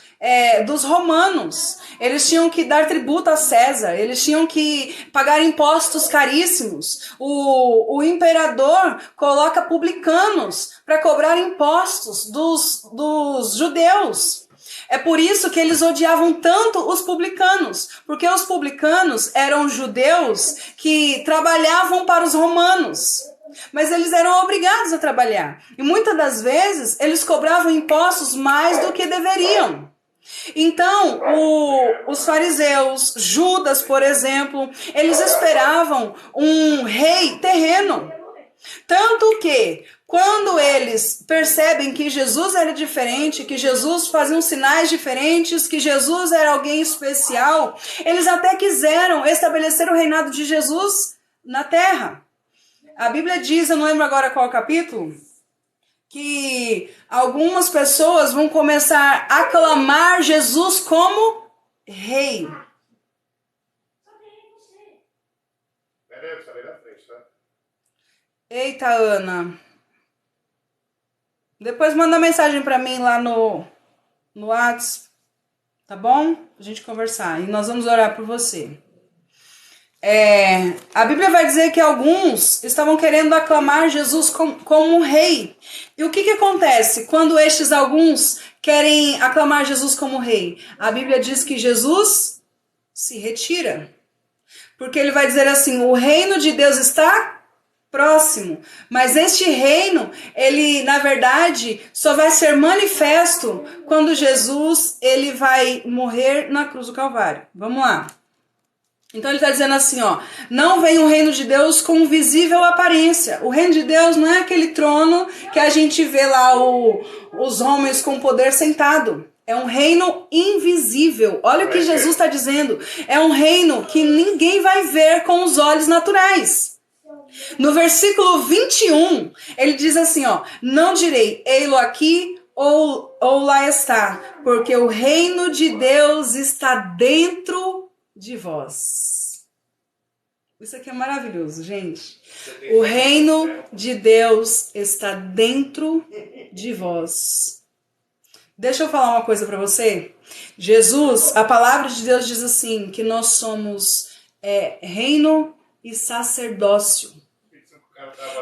dos romanos. Eles tinham que dar tributo a César, eles tinham que pagar impostos caríssimos. O imperador coloca publicanos para cobrar impostos dos judeus. É por isso que eles odiavam tanto os publicanos, porque os publicanos eram judeus que trabalhavam para os romanos. Mas eles eram obrigados a trabalhar. E muitas das vezes eles cobravam impostos mais do que deveriam. Então, os fariseus, Judas, por exemplo, eles esperavam um rei terreno. Tanto que, quando eles percebem que Jesus era diferente, que Jesus fazia uns sinais diferentes, que Jesus era alguém especial, eles até quiseram estabelecer o reinado de Jesus na terra. A Bíblia diz, eu não lembro agora qual capítulo, que algumas pessoas vão começar a aclamar Jesus como rei. Peraí, eu saí da frente, tá? Eita, Ana. Depois manda mensagem pra mim lá no WhatsApp, tá bom? Pra gente conversar. E nós vamos orar por você. A Bíblia vai dizer que alguns estavam querendo aclamar Jesus como um rei. E o que acontece quando estes alguns querem aclamar Jesus como rei? A Bíblia diz que Jesus se retira. Porque ele vai dizer assim, o reino de Deus está próximo. Mas este reino, ele na verdade só vai ser manifesto quando Jesus ele vai morrer na cruz do Calvário. Vamos lá. Então ele está dizendo assim, não vem o reino de Deus com visível aparência. O reino de Deus não é aquele trono que a gente vê lá os homens com poder sentado. É um reino invisível. Olha o que Jesus está dizendo. É um reino que ninguém vai ver com os olhos naturais. No versículo 21, ele diz assim, não direi, ei-lo aqui ou lá está, porque o reino de Deus está dentro de vós. Isso aqui é maravilhoso, gente. O reino de Deus está dentro de vós. Deixa eu falar uma coisa para você. Jesus, a palavra de Deus diz assim, que nós somos reino e sacerdócio.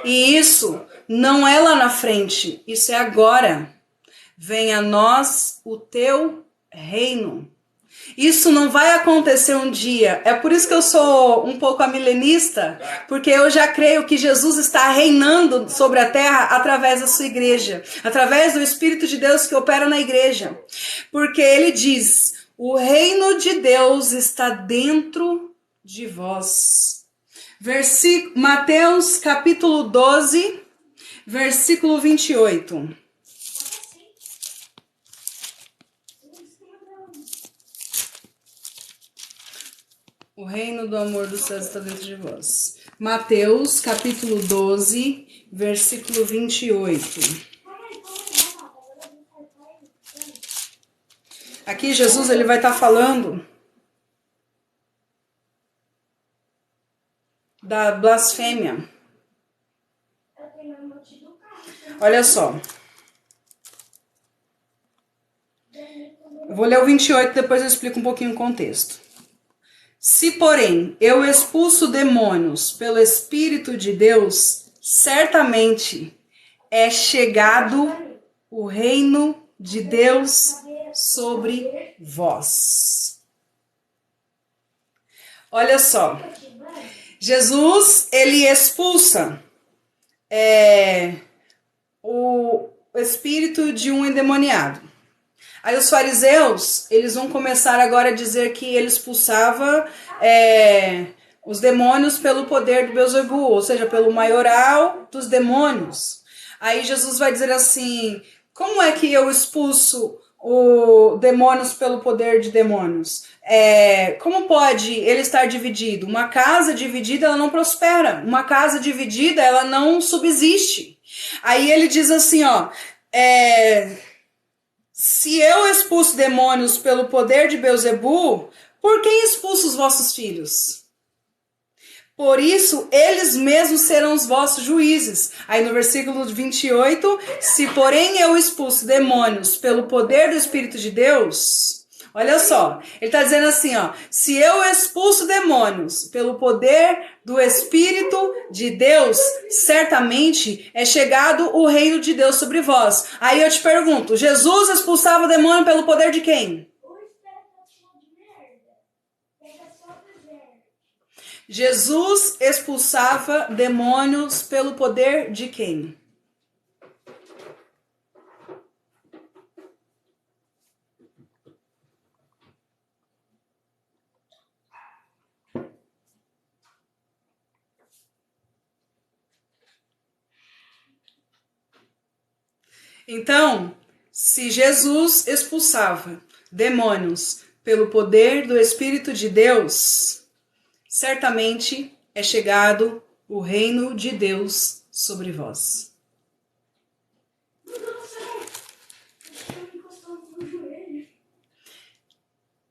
E isso não é lá na frente, isso é agora. Venha a nós o teu reino. Isso não vai acontecer um dia. É por isso que eu sou um pouco amilenista, porque eu já creio que Jesus está reinando sobre a terra através da sua igreja, através do Espírito de Deus que opera na igreja. Porque ele diz, o reino de Deus está dentro de vós. Mateus capítulo 12, versículo 28. O reino do amor dos céus está dentro de vós. Mateus, capítulo 12, versículo 28. Aqui Jesus ele vai estar falando da blasfêmia. Olha só. Eu vou ler o 28, depois eu explico um pouquinho o contexto. Se, porém, eu expulso demônios pelo Espírito de Deus, certamente é chegado o reino de Deus sobre vós. Olha só, Jesus, ele expulsa o espírito de um endemoniado. Aí os fariseus, eles vão começar agora a dizer que ele expulsava os demônios pelo poder do Beelzebu, ou seja, pelo maioral dos demônios. Aí Jesus vai dizer assim, como é que eu expulso os demônios pelo poder de demônios? Como pode ele estar dividido? Uma casa dividida, ela não prospera. Uma casa dividida, ela não subsiste. Aí ele diz assim, ó, se eu expulso demônios pelo poder de Beelzebu, por quem expulso os vossos filhos? Por isso, eles mesmos serão os vossos juízes. Aí no versículo 28, se porém eu expulso demônios pelo poder do Espírito de Deus, olha só, ele está dizendo assim, ó, se eu expulso demônios pelo poder do Espírito de Deus, certamente é chegado o reino de Deus sobre vós. Aí eu te pergunto, Jesus expulsava o demônio pelo poder de quem? Jesus expulsava demônios pelo poder de quem? Então, se Jesus expulsava demônios pelo poder do Espírito de Deus, certamente é chegado o reino de Deus sobre vós.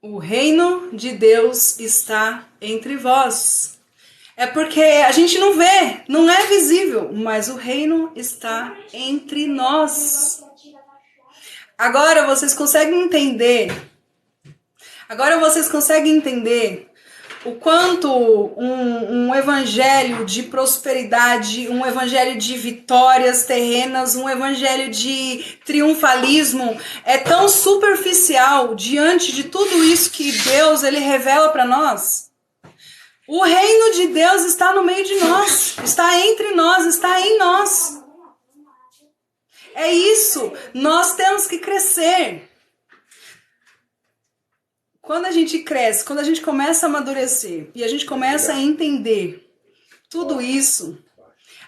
O reino de Deus está entre vós. É porque a gente não vê, não é visível, mas o reino está entre nós. Agora vocês conseguem entender o quanto um evangelho de prosperidade, um evangelho de vitórias terrenas, um evangelho de triunfalismo é tão superficial diante de tudo isso que Deus ele revela para nós? O reino de Deus está no meio de nós, está entre nós, está em nós. É isso, nós temos que crescer. Quando a gente cresce, quando a gente começa a amadurecer e a gente começa a entender tudo isso,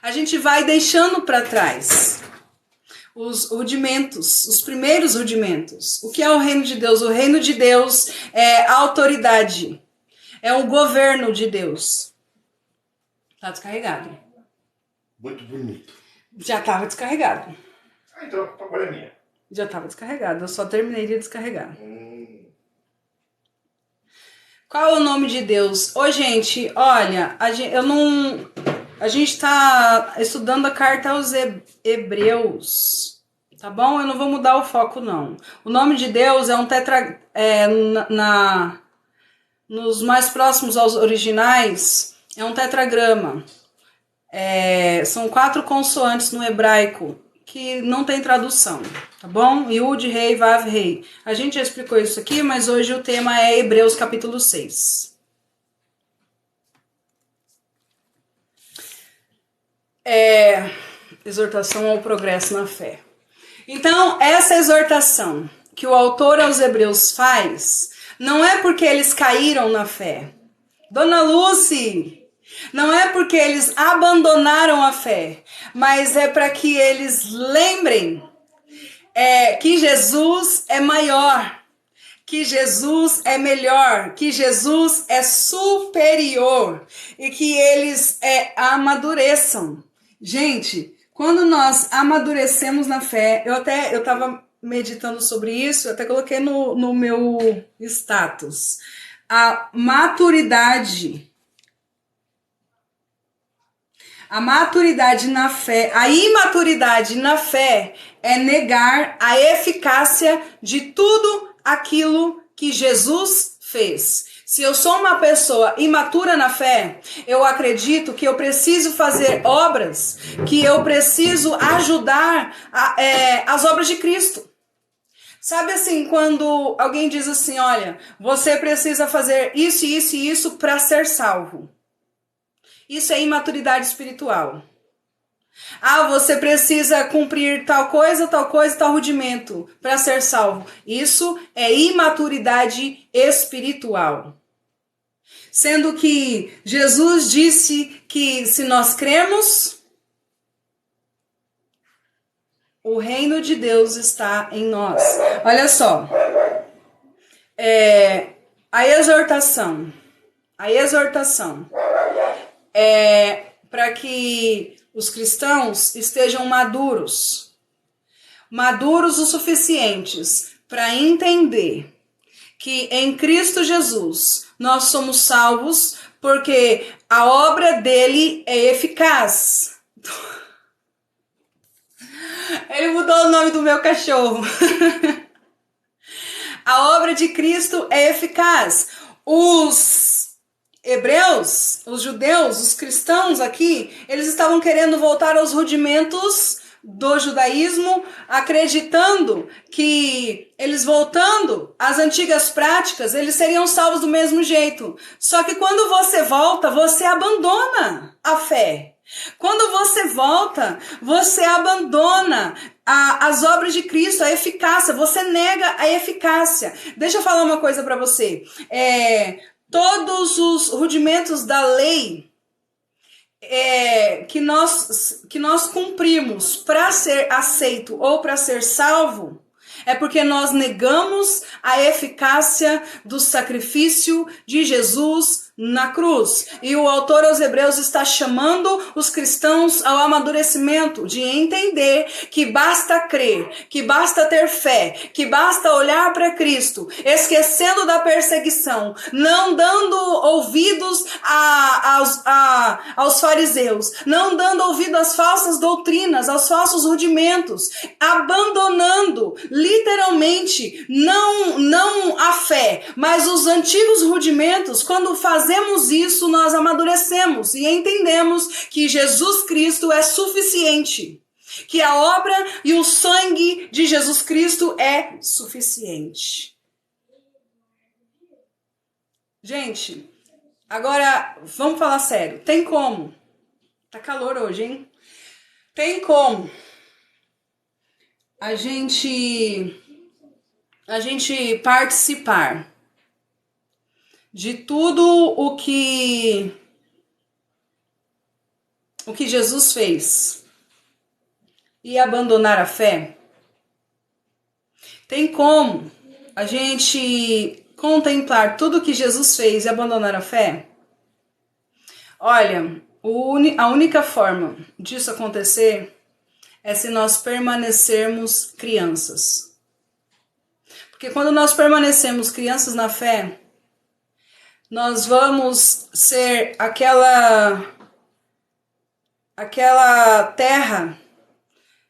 a gente vai deixando para trás os rudimentos, os primeiros rudimentos. O que é o reino de Deus? O reino de Deus é a autoridade, é o governo de Deus. Tá descarregado. Muito bonito. Já estava descarregado. Então agora é minha. Já estava descarregado, eu só terminei de descarregar. Qual é o nome de Deus? Ô, gente, olha, a gente tá estudando a carta aos Hebreus, tá bom? Eu não vou mudar o foco, não. O nome de Deus é um nos mais próximos aos originais, é um tetragrama. São 4 consoantes no hebraico, que não tem tradução, tá bom? Yud, Rei, Vav, Rei. A gente já explicou isso aqui, mas hoje o tema é Hebreus capítulo 6. Exortação ao progresso na fé. Então, essa exortação que o autor aos Hebreus faz, não é porque eles caíram na fé. Dona Lucy, não é porque eles abandonaram a fé, mas é para que eles lembrem que Jesus é maior, que Jesus é melhor, que Jesus é superior e que eles amadureçam. Gente, quando nós amadurecemos na fé, eu estava meditando sobre isso, eu até coloquei no meu status. A maturidade na fé, a imaturidade na fé é negar a eficácia de tudo aquilo que Jesus fez. Se eu sou uma pessoa imatura na fé, eu acredito que eu preciso fazer obras, que eu preciso ajudar as obras de Cristo. Sabe assim, quando alguém diz assim, olha, você precisa fazer isso, isso e isso para ser salvo. Isso é imaturidade espiritual. Ah, você precisa cumprir tal coisa, tal rudimento para ser salvo. Isso é imaturidade espiritual. Sendo que Jesus disse que se nós cremos, o reino de Deus está em nós. Olha só, a exortação é para que os cristãos estejam maduros o suficientes para entender que em Cristo Jesus nós somos salvos porque a obra dele é eficaz. Ele mudou o nome do meu cachorro. A obra de Cristo é eficaz. Os hebreus, os judeus, os cristãos aqui, eles estavam querendo voltar aos rudimentos do judaísmo, acreditando que eles voltando às antigas práticas, eles seriam salvos do mesmo jeito. Só que quando você volta, você abandona a fé. Quando você volta, você abandona as obras de Cristo, a eficácia, você nega a eficácia. Deixa eu falar uma coisa para você. Todos os rudimentos da lei que nós cumprimos para ser aceito ou para ser salvo, é porque nós negamos a eficácia do sacrifício de Jesus na cruz. E o autor aos Hebreus está chamando os cristãos ao amadurecimento, de entender que basta crer, que basta ter fé, que basta olhar para Cristo, esquecendo da perseguição, não dando ouvidos aos fariseus, não dando ouvido às falsas doutrinas, aos falsos rudimentos, abandonando literalmente não a fé, mas os antigos rudimentos. Quando fazemos isso, nós amadurecemos e entendemos que Jesus Cristo é suficiente, que a obra e o sangue de Jesus Cristo é suficiente. Gente, agora vamos falar sério. Tem como? Tá calor hoje, hein? Tem como a gente participar de tudo o que Jesus fez e abandonar a fé? Tem como a gente contemplar tudo o que Jesus fez e abandonar a fé? Olha, a única forma disso acontecer é se nós permanecermos crianças. Porque quando nós permanecemos crianças na fé, nós vamos ser aquela terra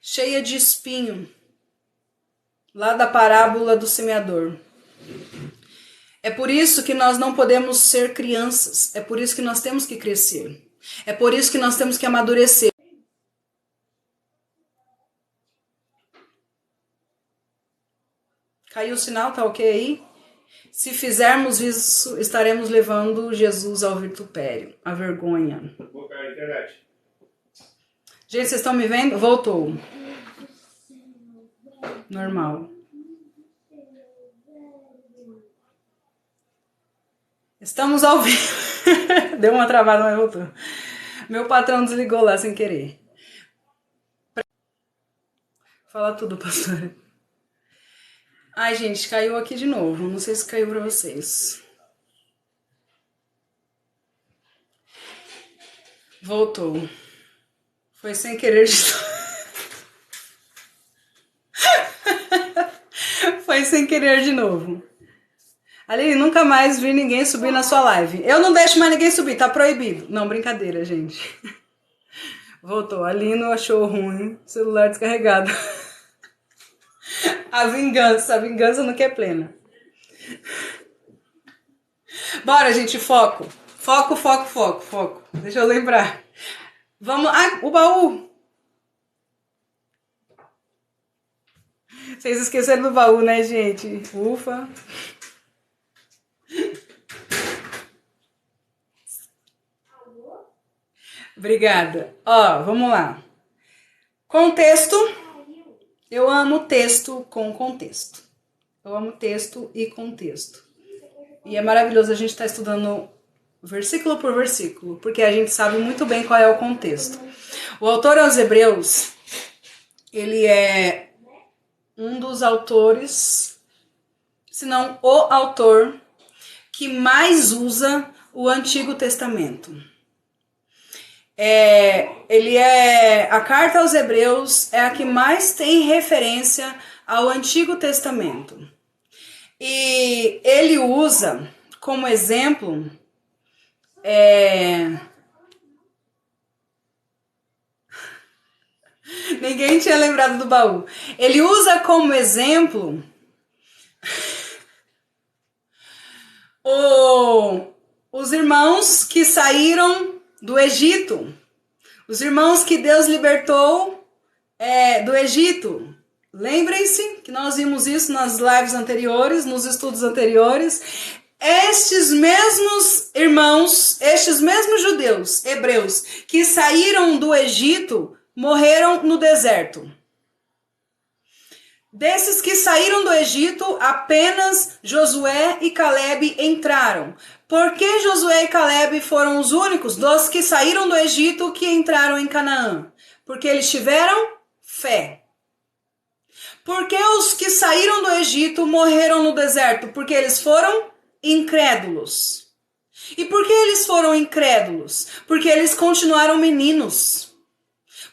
cheia de espinho, lá da parábola do semeador. É por isso que nós não podemos ser crianças, é por isso que nós temos que crescer, é por isso que nós temos que amadurecer. Caiu o sinal, tá ok aí? Se fizermos isso, estaremos levando Jesus ao vitupério, à vergonha. Vou cair na internet. Gente, vocês estão me vendo? Voltou. Normal. Estamos ao vivo. Deu uma travada, mas voltou. Meu patrão desligou lá sem querer. Fala tudo, pastora. Ai, gente, caiu aqui de novo. Não sei se caiu pra vocês. Voltou. Foi sem querer de novo. Foi sem querer de novo. Ali, nunca mais vi ninguém subir na sua live. Eu não deixo mais ninguém subir, tá proibido. Não, brincadeira, gente. Voltou. A Lino achou ruim. Celular descarregado. A vingança não quer plena. Bora, gente, foco. Foco, foco, foco, foco. Deixa eu lembrar. Vamos. Ah, o baú. Vocês esqueceram do baú, né, gente? Ufa. Obrigada. Ó, vamos lá. Contexto. Eu amo texto com contexto. Eu amo texto e contexto. E é maravilhoso a gente estar estudando versículo por versículo, porque a gente sabe muito bem qual é o contexto. O autor aos Hebreus, ele é um dos autores, se não o autor, que mais usa o Antigo Testamento. A carta aos Hebreus é a que mais tem referência ao Antigo Testamento. E ele usa como exemplo ninguém tinha lembrado do baú. Ele usa como exemplo os irmãos que saíram do Egito. Os irmãos que Deus libertou do Egito. Lembrem-se que nós vimos isso nas lives anteriores, nos estudos anteriores. Estes mesmos irmãos, estes mesmos judeus, hebreus, que saíram do Egito, morreram no deserto. Desses que saíram do Egito, apenas Josué e Calebe entraram. Por que Josué e Calebe foram os únicos dos que saíram do Egito que entraram em Canaã? Porque eles tiveram fé. Por que os que saíram do Egito morreram no deserto? Porque eles foram incrédulos. E por que eles foram incrédulos? Porque eles continuaram meninos.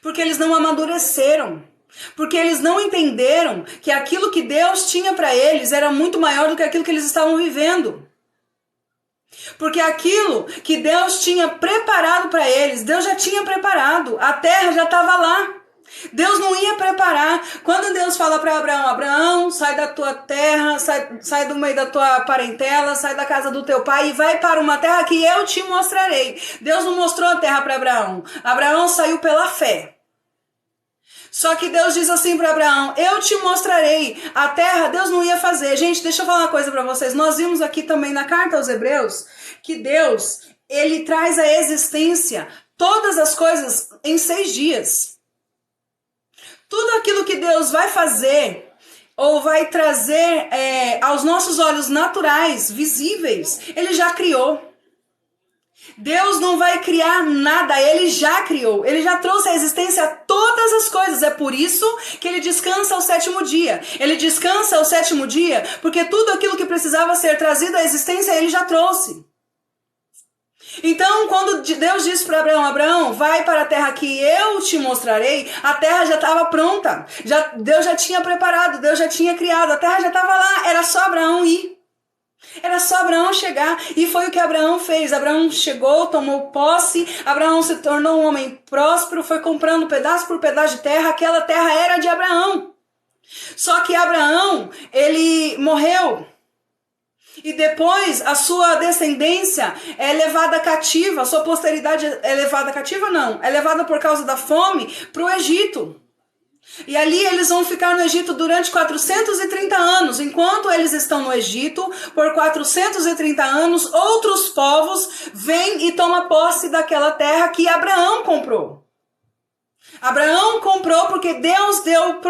Porque eles não amadureceram. Porque eles não entenderam que aquilo que Deus tinha para eles era muito maior do que aquilo que eles estavam vivendo. Porque aquilo que Deus tinha preparado para eles, Deus já tinha preparado. A terra já estava lá. Deus não ia preparar. Quando Deus fala para Abraão, Abraão, sai da tua terra, sai do meio da tua parentela, sai da casa do teu pai e vai para uma terra que eu te mostrarei. Deus não mostrou a terra para Abraão. Abraão saiu pela fé. Só que Deus diz assim para Abraão, eu te mostrarei. A terra Deus não ia fazer. Gente, deixa eu falar uma coisa para vocês. Nós vimos aqui também na carta aos Hebreus que Deus, ele traz à existência todas as coisas em 6 dias. Tudo aquilo que Deus vai fazer ou vai trazer aos nossos olhos naturais, visíveis, ele já criou. Deus não vai criar nada, ele já criou. Ele já trouxe à existência todas as coisas. É por isso que ele descansa ao 7º dia. Ele descansa ao 7º dia porque tudo aquilo que precisava ser trazido à existência, ele já trouxe. Então, quando Deus disse para Abraão, Abraão, vai para a terra que eu te mostrarei, a terra já estava pronta. Deus já tinha preparado, Deus já tinha criado, a terra já estava lá, era só Abraão ir. Era só Abraão chegar, e foi o que Abraão fez. Abraão chegou, tomou posse, Abraão se tornou um homem próspero, foi comprando pedaço por pedaço de terra, aquela terra era de Abraão. Só que Abraão, ele morreu. E depois a sua descendência é levada cativa, a sua posteridade é levada cativa, não, é levada por causa da fome para o Egito. E ali eles vão ficar no Egito durante 430 anos. Enquanto eles estão no Egito, por 430 anos, outros povos vêm e tomam posse daquela terra que Abraão comprou. Abraão comprou porque Deus deu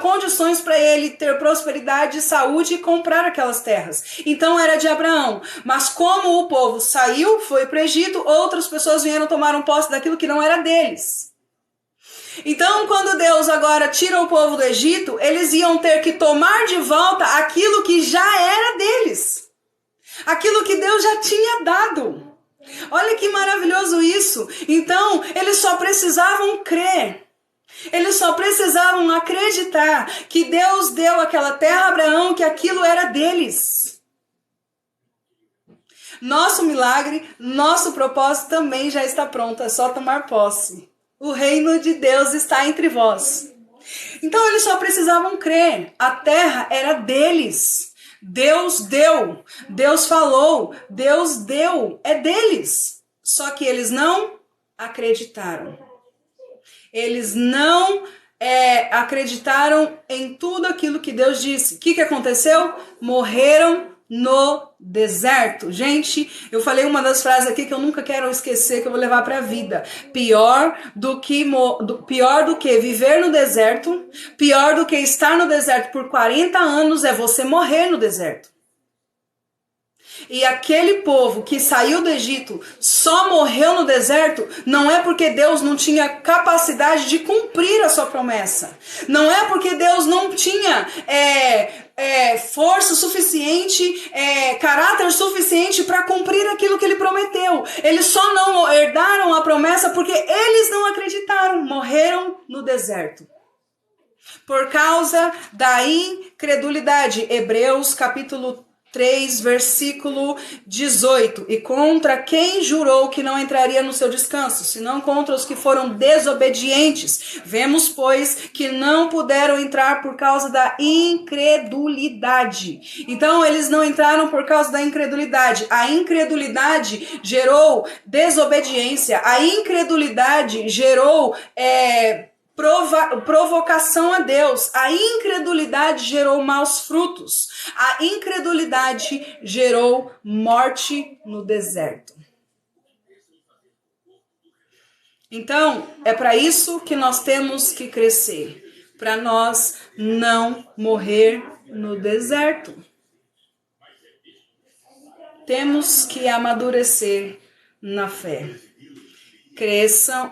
condições para ele ter prosperidade e saúde e comprar aquelas terras. Então era de Abraão. Mas como o povo saiu, foi para o Egito, outras pessoas vieram tomar posse daquilo que não era deles. Então, quando Deus agora tira o povo do Egito, eles iam ter que tomar de volta aquilo que já era deles. Aquilo que Deus já tinha dado. Olha que maravilhoso isso. Então, eles só precisavam crer. Eles só precisavam acreditar que Deus deu aquela terra a Abraão, que aquilo era deles. Nosso milagre, nosso propósito também já está pronto. É só tomar posse. O reino de Deus está entre vós. Então eles só precisavam crer. A terra era deles. Deus deu, Deus falou, Deus deu, é deles. Só que eles não acreditaram. Eles não acreditaram em tudo aquilo que Deus disse. O que aconteceu? Morreram no deserto. Gente, eu falei uma das frases aqui que eu nunca quero esquecer, que eu vou levar para a vida. Pior do que viver no deserto, pior do que estar no deserto por 40 anos é você morrer no deserto. E aquele povo que saiu do Egito só morreu no deserto, não é porque Deus não tinha capacidade de cumprir a sua promessa. Não é porque Deus não tinha força suficiente, caráter suficiente para cumprir aquilo que ele prometeu. Eles só não herdaram a promessa porque eles não acreditaram, morreram no deserto. Por causa da incredulidade. Hebreus capítulo 3, versículo 18. E contra quem jurou que não entraria no seu descanso, senão contra os que foram desobedientes. Vemos, pois, que não puderam entrar por causa da incredulidade. Então, eles não entraram por causa da incredulidade. A incredulidade gerou desobediência. A incredulidade gerou provocação a Deus. A incredulidade gerou maus frutos. A incredulidade gerou morte no deserto. Então, é para isso que nós temos que crescer, para nós não morrer no deserto. Temos que amadurecer na fé.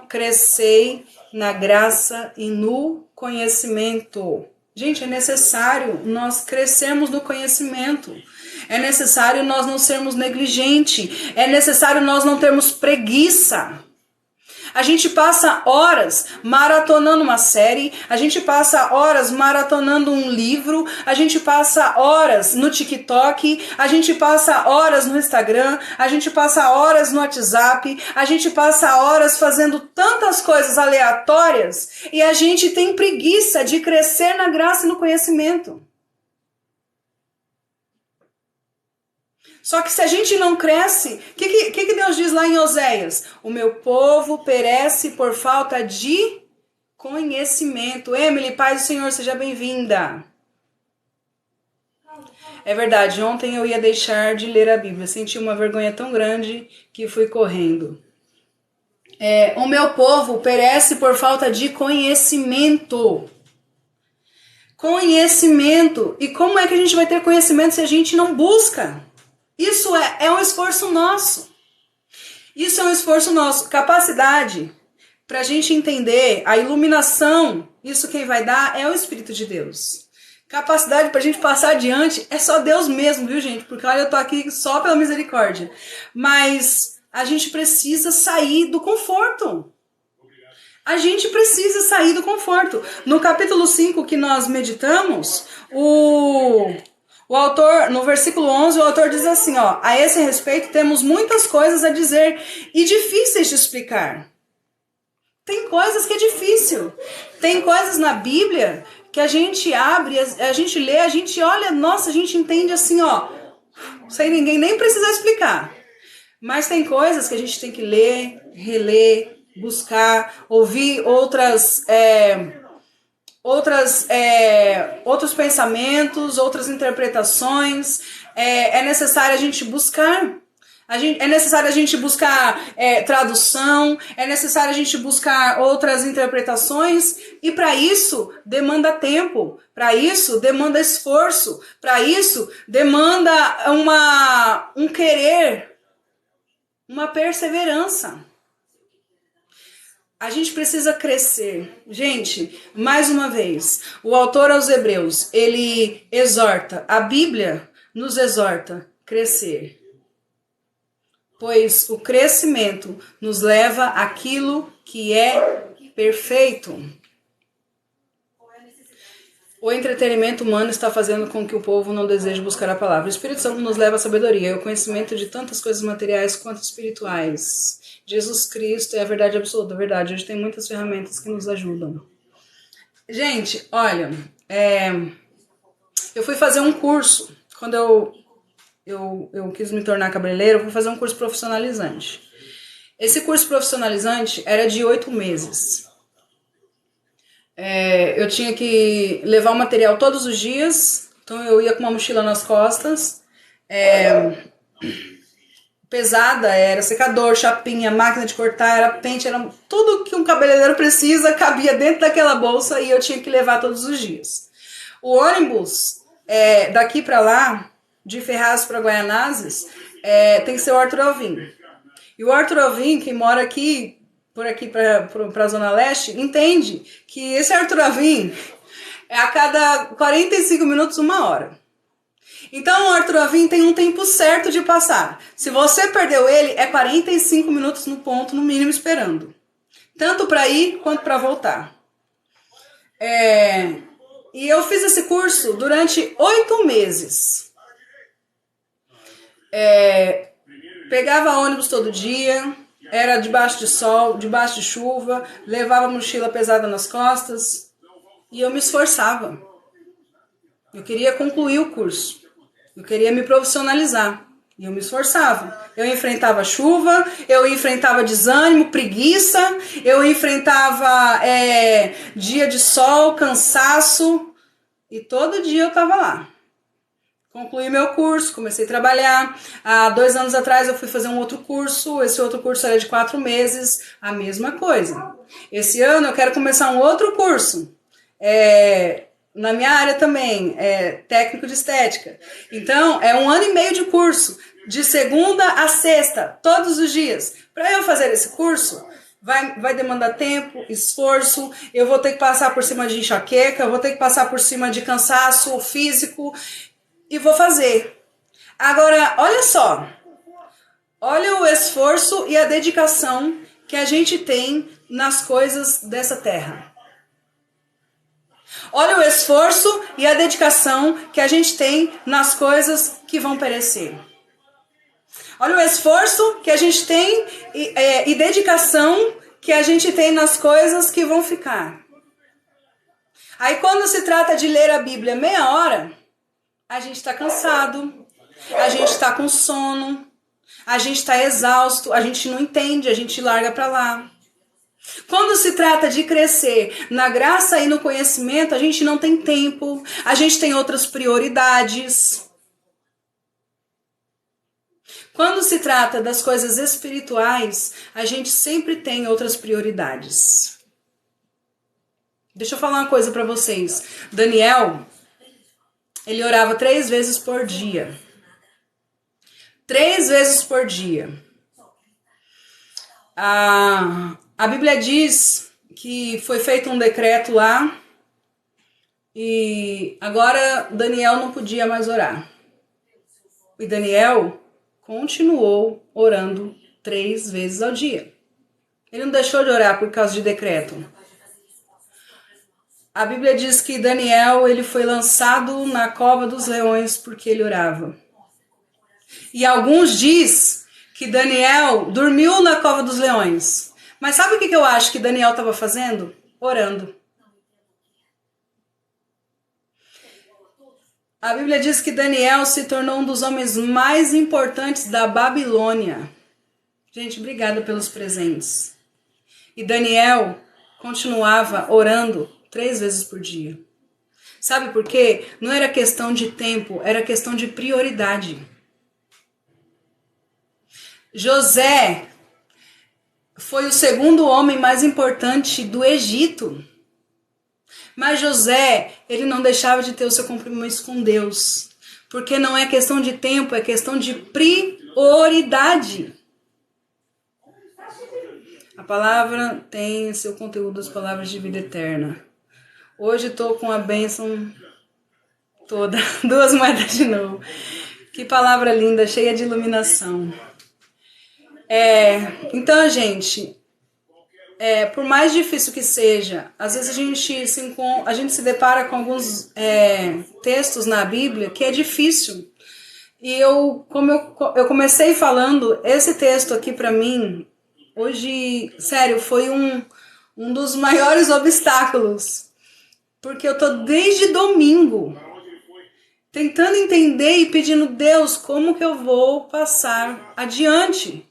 Crescei na graça e no conhecimento. Gente, é necessário nós crescermos no conhecimento. É necessário nós não sermos negligentes. É necessário nós não termos preguiça. A gente passa horas maratonando uma série, a gente passa horas maratonando um livro, a gente passa horas no TikTok, a gente passa horas no Instagram, a gente passa horas no WhatsApp, a gente passa horas fazendo tantas coisas aleatórias e a gente tem preguiça de crescer na graça e no conhecimento. Só que se a gente não cresce, o que Deus diz lá em Oséias? O meu povo perece por falta de conhecimento. Emily, paz do Senhor, seja bem-vinda. É verdade, ontem eu ia deixar de ler a Bíblia. Senti uma vergonha tão grande que fui correndo. O meu povo perece por falta de conhecimento. Conhecimento. E como é que a gente vai ter conhecimento se a gente não busca? Isso é um esforço nosso. Isso é um esforço nosso. Capacidade para a gente entender a iluminação, isso quem vai dar é o Espírito de Deus. Capacidade para a gente passar adiante é só Deus mesmo, viu, gente? Porque olha, eu tô aqui só pela misericórdia. Mas a gente precisa sair do conforto. A gente precisa sair do conforto. No capítulo 5 que nós meditamos, o autor, no versículo 11, o autor diz assim, a esse respeito temos muitas coisas a dizer e difíceis de explicar. Tem coisas que é difícil. Tem coisas na Bíblia que a gente abre, a gente lê, a gente olha, nossa, a gente entende assim, sem ninguém nem precisar explicar. Mas tem coisas que a gente tem que ler, reler, buscar, ouvir outros pensamentos, outras interpretações. É necessário a gente buscar. É necessário a gente buscar tradução, é necessário a gente buscar outras interpretações, e para isso demanda tempo, para isso demanda esforço, para isso demanda um querer, uma perseverança. A gente precisa crescer. Gente, mais uma vez, o autor aos Hebreus, ele exorta, a Bíblia nos exorta a crescer. Pois o crescimento nos leva àquilo que é perfeito. O entretenimento humano está fazendo com que o povo não deseje buscar a palavra. O Espírito Santo nos leva à sabedoria e ao conhecimento de tantas coisas materiais quanto espirituais. Jesus Cristo é a verdade absoluta, a verdade. Hoje tem muitas ferramentas que nos ajudam. Gente, olha, eu fui fazer um curso quando eu quis me tornar cabeleireira, eu fui fazer um curso profissionalizante. Esse curso profissionalizante era de 8 meses. Eu tinha que levar o material todos os dias, então eu ia com uma mochila nas costas, pesada, era secador, chapinha, máquina de cortar, era pente, era tudo que um cabeleireiro precisa, cabia dentro daquela bolsa e eu tinha que levar todos os dias. O ônibus, daqui para lá, de Ferraz para Guaianazes, tem que ser o Arthur Alvim. E o Arthur Alvim, que mora aqui, por aqui para a Zona Leste, entende que esse Arthur Alvim é a cada 45 minutos, 1 hora. Então o Arthur Alvim tem um tempo certo de passar. Se você perdeu ele, é 45 minutos no ponto, no mínimo, esperando. Tanto para ir quanto para voltar. E eu fiz esse curso durante 8 meses. Pegava ônibus todo dia, era debaixo de sol, debaixo de chuva, levava mochila pesada nas costas e eu me esforçava. Eu queria concluir o curso. Eu queria me profissionalizar e eu me esforçava. Eu enfrentava chuva, eu enfrentava desânimo, preguiça, eu enfrentava dia de sol, cansaço e todo dia eu estava lá. Concluí meu curso, comecei a trabalhar. Há 2 anos atrás eu fui fazer um outro curso. Esse outro curso era de 4 meses, a mesma coisa. Esse ano eu quero começar um outro curso. Na minha área também, técnico de estética. Então, é 1 ano e meio de curso, de segunda a sexta, todos os dias. Para eu fazer esse curso, vai demandar tempo, esforço, eu vou ter que passar por cima de enxaqueca, eu vou ter que passar por cima de cansaço físico, e vou fazer. Agora, olha só, olha o esforço e a dedicação que a gente tem nas coisas dessa terra. Olha o esforço e a dedicação que a gente tem nas coisas que vão perecer. Olha o esforço que a gente tem e dedicação que a gente tem nas coisas que vão ficar. Aí quando se trata de ler a Bíblia meia hora, a gente está cansado, a gente está com sono, a gente está exausto, a gente não entende, a gente larga para lá. Quando se trata de crescer na graça e no conhecimento, a gente não tem tempo, a gente tem outras prioridades. Quando se trata das coisas espirituais, a gente sempre tem outras prioridades. Deixa eu falar uma coisa para vocês. Daniel, ele orava 3 vezes por dia. 3 vezes por dia. A Bíblia diz que foi feito um decreto lá e agora Daniel não podia mais orar. E Daniel continuou orando 3 vezes ao dia. Ele não deixou de orar por causa de decreto. A Bíblia diz que Daniel ele foi lançado na cova dos leões porque ele orava. E alguns diz que Daniel dormiu na cova dos leões. Mas sabe o que eu acho que Daniel estava fazendo? Orando. A Bíblia diz que Daniel se tornou um dos homens mais importantes da Babilônia. Gente, obrigada pelos presentes. E Daniel continuava orando 3 vezes por dia. Sabe por quê? Não era questão de tempo, era questão de prioridade. José foi o 2º homem mais importante do Egito. Mas José, ele não deixava de ter o seu compromisso com Deus. Porque não é questão de tempo, é questão de prioridade. A palavra tem seu conteúdo, as palavras de vida eterna. Hoje estou com a bênção toda. 2 moedas de novo. Que palavra linda, cheia de iluminação. Então, gente, por mais difícil que seja, às vezes a gente se depara com alguns textos na Bíblia que é difícil. E como eu comecei falando, esse texto aqui para mim, hoje, sério, foi um dos maiores obstáculos. Porque eu tô desde domingo tentando entender e pedindo, Deus, como que eu vou passar adiante?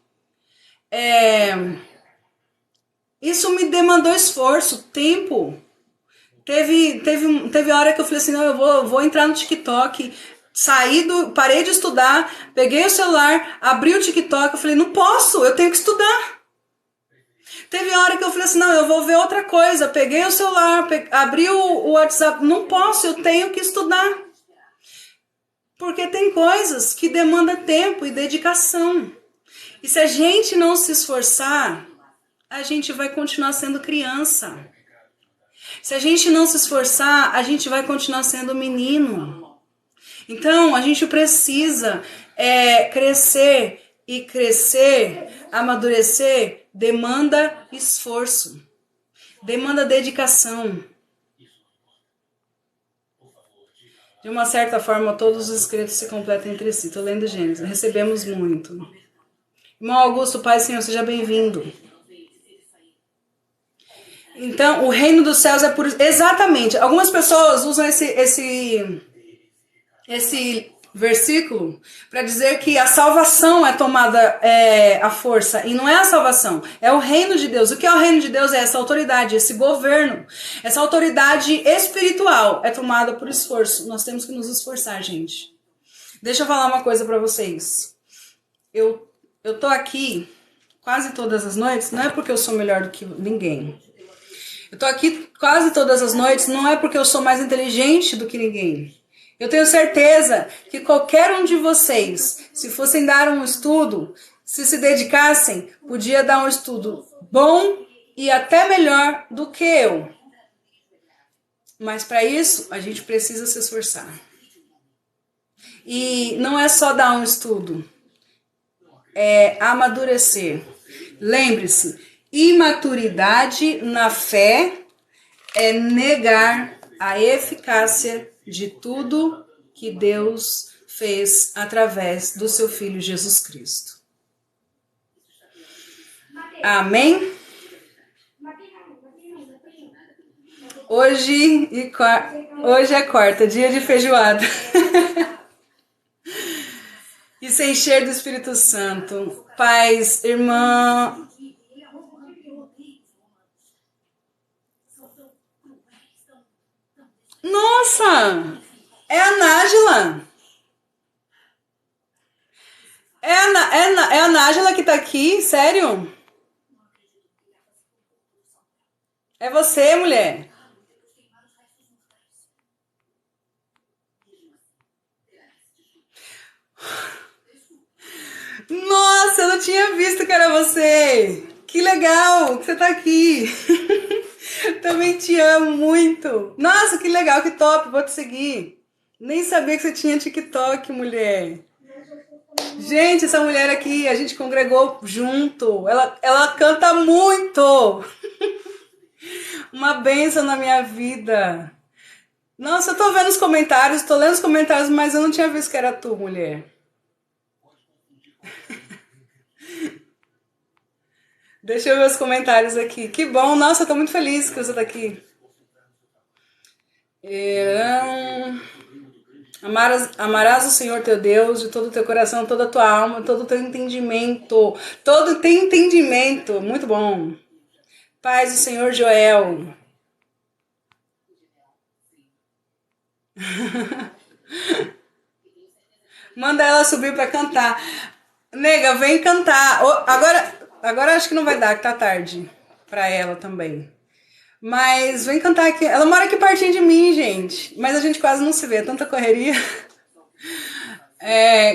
Isso me demandou esforço, tempo. Teve hora que eu falei assim, não, eu vou entrar no TikTok, parei de estudar, peguei o celular, abri o TikTok, eu falei, não posso, eu tenho que estudar. Teve hora que eu falei assim, não, eu vou ver outra coisa, peguei o celular, abri o WhatsApp, não posso, eu tenho que estudar. Porque tem coisas que demandam tempo e dedicação. E se a gente não se esforçar, a gente vai continuar sendo criança. Se a gente não se esforçar, a gente vai continuar sendo menino. Então, a gente precisa crescer, e crescer, amadurecer, demanda esforço, demanda dedicação. De uma certa forma, todos os escritos se completam entre si. Estou lendo Gênesis. Recebemos muito. Irmão Augusto, Pai, Senhor, seja bem-vindo. Então, o reino dos céus é por... Exatamente. Algumas pessoas usam esse versículo para dizer que a salvação é tomada à força. E não é a salvação, é o reino de Deus. O que é o reino de Deus? É essa autoridade, esse governo. Essa autoridade espiritual é tomada por esforço. Nós temos que nos esforçar, gente. Deixa eu falar uma coisa para vocês. Eu tô aqui quase todas as noites, não é porque eu sou melhor do que ninguém. Eu tô aqui quase todas as noites, não é porque eu sou mais inteligente do que ninguém. Eu tenho certeza que qualquer um de vocês, se fossem dar um estudo, se dedicassem, podia dar um estudo bom e até melhor do que eu. Mas para isso, a gente precisa se esforçar. E não é só dar um estudo, é amadurecer. Lembre-se, imaturidade na fé é negar a eficácia de tudo que Deus fez através do seu Filho Jesus Cristo. Amém? Hoje é quarta, dia de feijoada. E se encher do Espírito Santo. Paz, irmã. Nossa! É a Nájila. É a Nájila que tá aqui? Sério? É você, mulher? Nossa, eu não tinha visto que era você. Que legal que você tá aqui. Também te amo muito. Nossa, que legal, que top, vou te seguir. Nem sabia que você tinha TikTok, mulher. Gente, essa mulher aqui, a gente congregou junto. Ela canta muito. Uma bênção na minha vida. Nossa, eu tô vendo os comentários, tô lendo os comentários, mas eu não tinha visto que era tu, mulher. Deixa eu ver os comentários aqui. Que bom, nossa, eu tô muito feliz que você tá aqui. Amarás o Senhor teu Deus de todo o teu coração, toda a tua alma, todo o teu entendimento. Todo o teu entendimento. Muito bom. Paz do Senhor Joel. Manda ela subir pra cantar. Nega, vem cantar. Agora acho que não vai dar, que tá tarde pra ela também. Mas vem cantar aqui. Ela mora aqui pertinho de mim, gente. Mas a gente quase não se vê, tanta correria.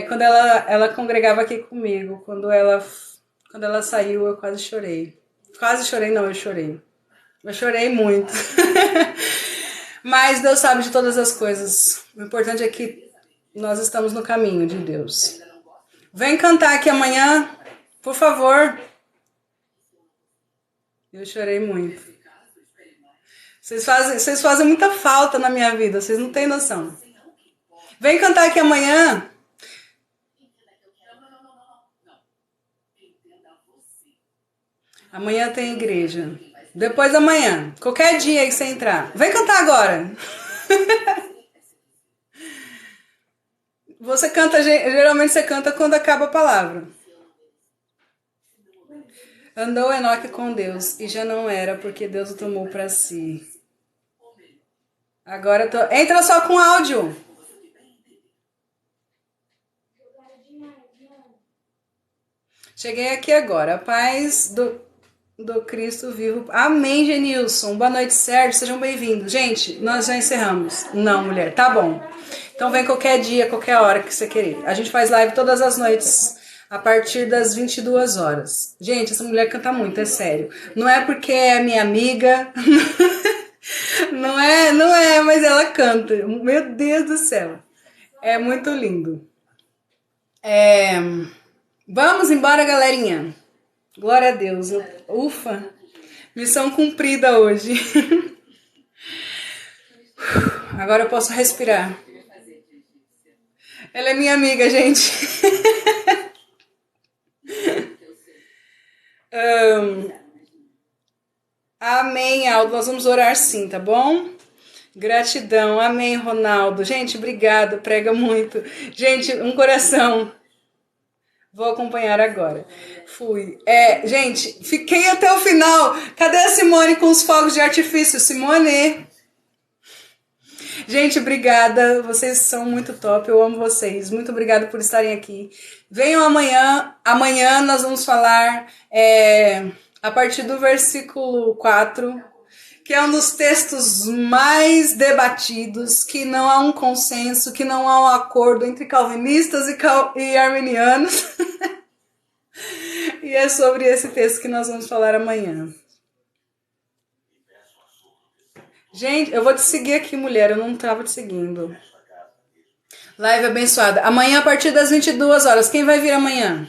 Quando ela congregava aqui comigo. Quando ela saiu, eu quase chorei. Quase chorei, não, eu chorei. Eu chorei muito. Mas Deus sabe de todas as coisas. O importante é que nós estamos no caminho de Deus. Vem cantar aqui amanhã, por favor. Eu chorei muito. Vocês fazem muita falta na minha vida, vocês não têm noção. Vem cantar aqui amanhã. Amanhã tem igreja. Depois da manhã, qualquer dia que você entrar. Vem cantar agora. Você canta, geralmente você canta quando acaba a palavra. Andou Enoque com Deus e já não era, porque Deus o tomou para si. Agora eu tô... Entra só com áudio. Cheguei aqui agora. A paz do Cristo vivo. Amém, Genilson. Boa noite, Sérgio. Sejam bem-vindos. Gente, nós já encerramos. Não, mulher. Tá bom. Então vem qualquer dia, qualquer hora que você querer. A gente faz live todas as noites, a partir das 22 horas. Gente, essa mulher canta muito, é sério. Não é porque é minha amiga. Não é, mas ela canta. Meu Deus do céu. É muito lindo. Vamos embora, galerinha. Glória a Deus. Ufa. Missão cumprida hoje. Agora eu posso respirar. Ela é minha amiga, gente. Amém, Aldo. Nós vamos orar sim, tá bom? Gratidão. Amém, Ronaldo. Gente, obrigado. Prega muito. Gente, um coração. Vou acompanhar agora. Fui. Gente, fiquei até o final. Cadê a Simone com os fogos de artifício? Simone! Gente, obrigada. Vocês são muito top. Eu amo vocês. Muito obrigada por estarem aqui. Venham amanhã. Amanhã nós vamos falar a partir do versículo 4, que é um dos textos mais debatidos, que não há um consenso, que não há um acordo entre calvinistas e arminianos. E é sobre esse texto que nós vamos falar amanhã. Gente, eu vou te seguir aqui, mulher. Eu não estava te seguindo. Live abençoada. Amanhã, a partir das 22 horas. Quem vai vir amanhã?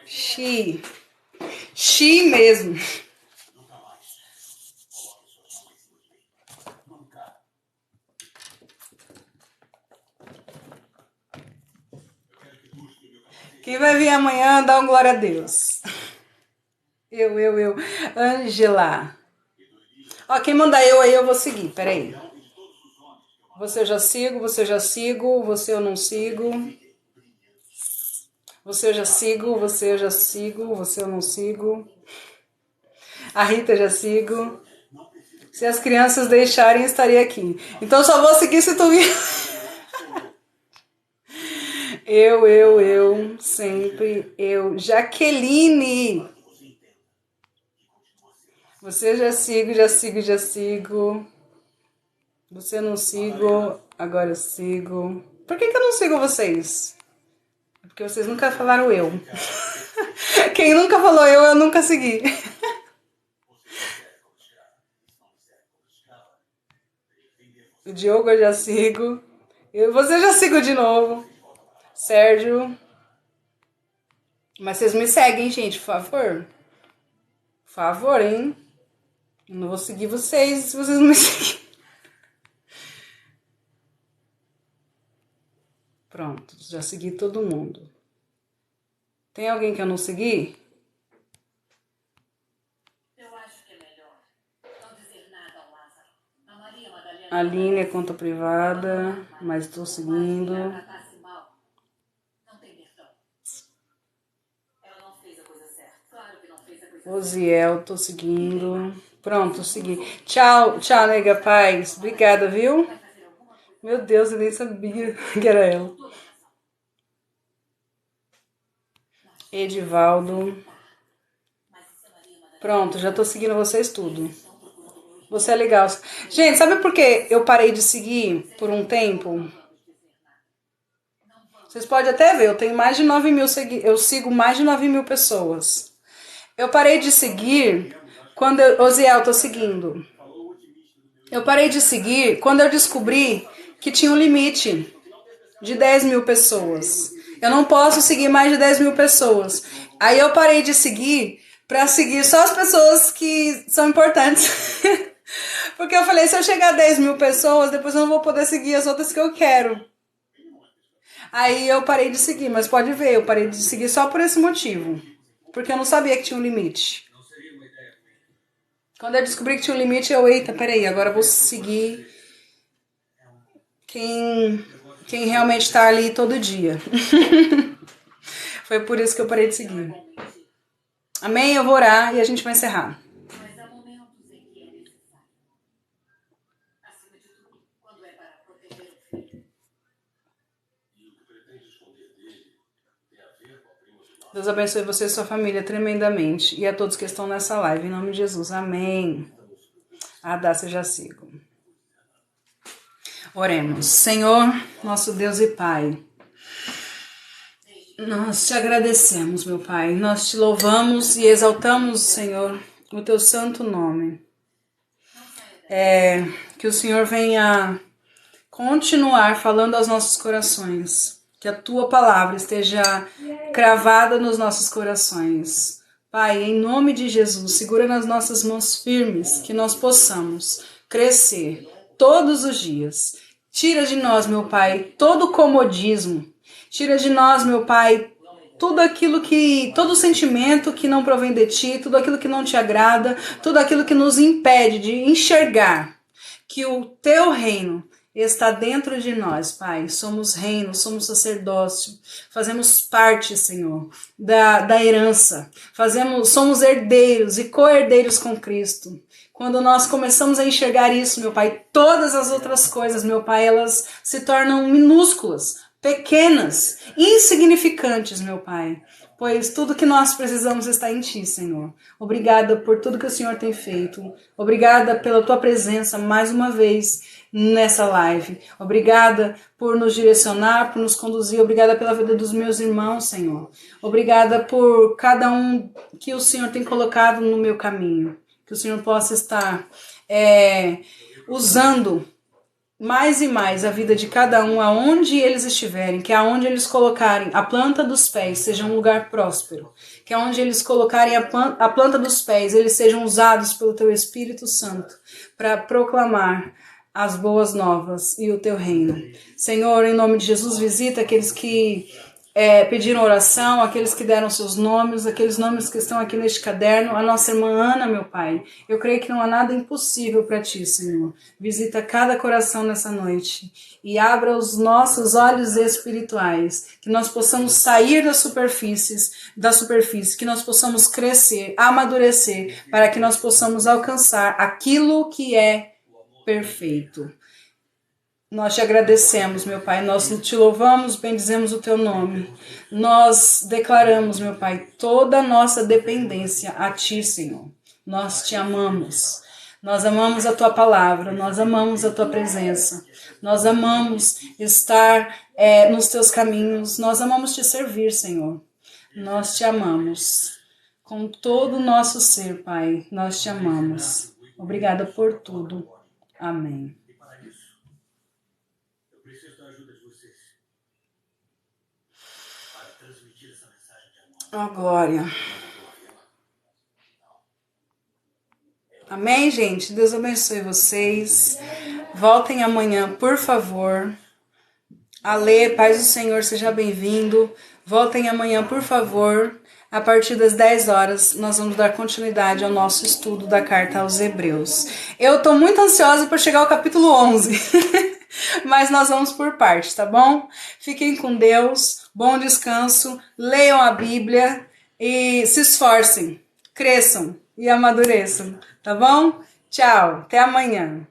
Xi mesmo. Quem vai vir amanhã, dá um glória a Deus. Eu. Ângela. Ó, quem mandar eu aí, eu vou seguir. Peraí. Você eu já sigo, você eu já sigo, você eu não sigo. Você eu já sigo, você eu já sigo, você eu não sigo. A Rita eu já sigo. Se as crianças deixarem, estarei aqui. Então só vou seguir se tu vir. Eu, sempre eu. Jaqueline. Você já sigo, já sigo, já sigo. Você não sigo, agora eu sigo. Por que eu não sigo vocês? Porque vocês nunca falaram eu. Quem nunca falou eu nunca segui. O Diogo eu já sigo. Você já sigo de novo. Sérgio. Mas vocês me seguem, gente, por favor. Por favor, hein? Eu não vou seguir vocês se vocês não me seguirem. Pronto, já segui todo mundo. Tem alguém que eu não segui? Eu acho que é melhor não dizer nada ao Lázaro. A Maria Madalena. Aline é conta privada, mas estou seguindo. Osiel, tô seguindo. Pronto, segui. Tchau, nega, paz. Obrigada, viu? Meu Deus, eu nem sabia que era ela. Edivaldo. Pronto, já tô seguindo vocês tudo. Você é legal. Gente, sabe por que eu parei de seguir por um tempo? Vocês podem até ver, eu tenho mais de 9 mil eu sigo mais de 9 mil pessoas. Eu parei de seguir quando Osiel, tô seguindo. Eu parei de seguir quando eu descobri que tinha um limite de 10 mil pessoas. Eu não posso seguir mais de 10 mil pessoas. Aí eu parei de seguir para seguir só as pessoas que são importantes. Porque eu falei, se eu chegar a 10 mil pessoas, depois eu não vou poder seguir as outras que eu quero. Aí eu parei de seguir, mas pode ver, eu parei de seguir só por esse motivo. Porque eu não sabia que tinha um limite. Quando eu descobri que tinha um limite, eita, peraí, agora eu vou seguir quem realmente está ali todo dia. Foi por isso que eu parei de seguir. Amém? Eu vou orar e a gente vai encerrar. Mas há momentos em que é necessário. Acima de tudo, quando é para proteger o filho. Deus abençoe você e sua família tremendamente. E a todos que estão nessa live. Em nome de Jesus. Amém. A Dácia já sigo. Oremos. Senhor, nosso Deus e Pai. Nós te agradecemos, meu Pai. Nós te louvamos e exaltamos, Senhor, o teu santo nome. Que o Senhor venha continuar falando aos nossos corações. Que a tua palavra esteja cravada nos nossos corações. Pai, em nome de Jesus, segura nas nossas mãos firmes, que nós possamos crescer todos os dias. Tira de nós, meu Pai, todo o comodismo. Tira de nós, meu Pai, todo sentimento que não provém de ti, tudo aquilo que não te agrada, tudo aquilo que nos impede de enxergar que o teu reino está dentro de nós, Pai. Somos reino, somos sacerdócio, fazemos parte, Senhor, da herança. Somos herdeiros e co-herdeiros com Cristo. Quando nós começamos a enxergar isso, meu Pai, todas as outras coisas, meu Pai, elas se tornam minúsculas, pequenas, insignificantes, meu Pai, pois tudo que nós precisamos está em Ti, Senhor. Obrigada por tudo que o Senhor tem feito. Obrigada pela Tua presença mais uma vez nessa live. Obrigada por nos direcionar, por nos conduzir. Obrigada pela vida dos meus irmãos, Senhor. Obrigada por cada um que o Senhor tem colocado no meu caminho. Que o Senhor possa estar usando mais e mais a vida de cada um, aonde eles estiverem, que aonde eles colocarem a planta dos pés seja um lugar próspero, que aonde eles colocarem a planta dos pés, eles sejam usados pelo Teu Espírito Santo para proclamar as boas novas e o Teu reino. Senhor, em nome de Jesus, visita aqueles que pediram oração, aqueles que deram seus nomes, aqueles nomes que estão aqui neste caderno, a nossa irmã Ana, meu Pai. Eu creio que não há nada impossível para Ti, Senhor. Visita cada coração nessa noite e abra os nossos olhos espirituais, que nós possamos sair da superfície, que nós possamos crescer, amadurecer, para que nós possamos alcançar aquilo que é perfeito. Nós te agradecemos, meu Pai, nós te louvamos, bendizemos o Teu nome. Nós declaramos, meu Pai, toda a nossa dependência a Ti, Senhor. Nós te amamos. Nós amamos a Tua palavra, nós amamos a Tua presença. Nós amamos estar nos Teus caminhos, nós amamos Te servir, Senhor. Nós te amamos. Com todo o nosso ser, Pai, nós te amamos. Obrigada por tudo. Amém. Ó, glória. Amém, gente? Deus abençoe vocês. Voltem amanhã, por favor. Alê, paz do Senhor, seja bem-vindo. Voltem amanhã, por favor. A partir das 10 horas, nós vamos dar continuidade ao nosso estudo da carta aos Hebreus. Eu estou muito ansiosa por chegar ao capítulo 11. Mas nós vamos por partes, tá bom? Fiquem com Deus, bom descanso, leiam a Bíblia e se esforcem, cresçam e amadureçam, tá bom? Tchau, até amanhã.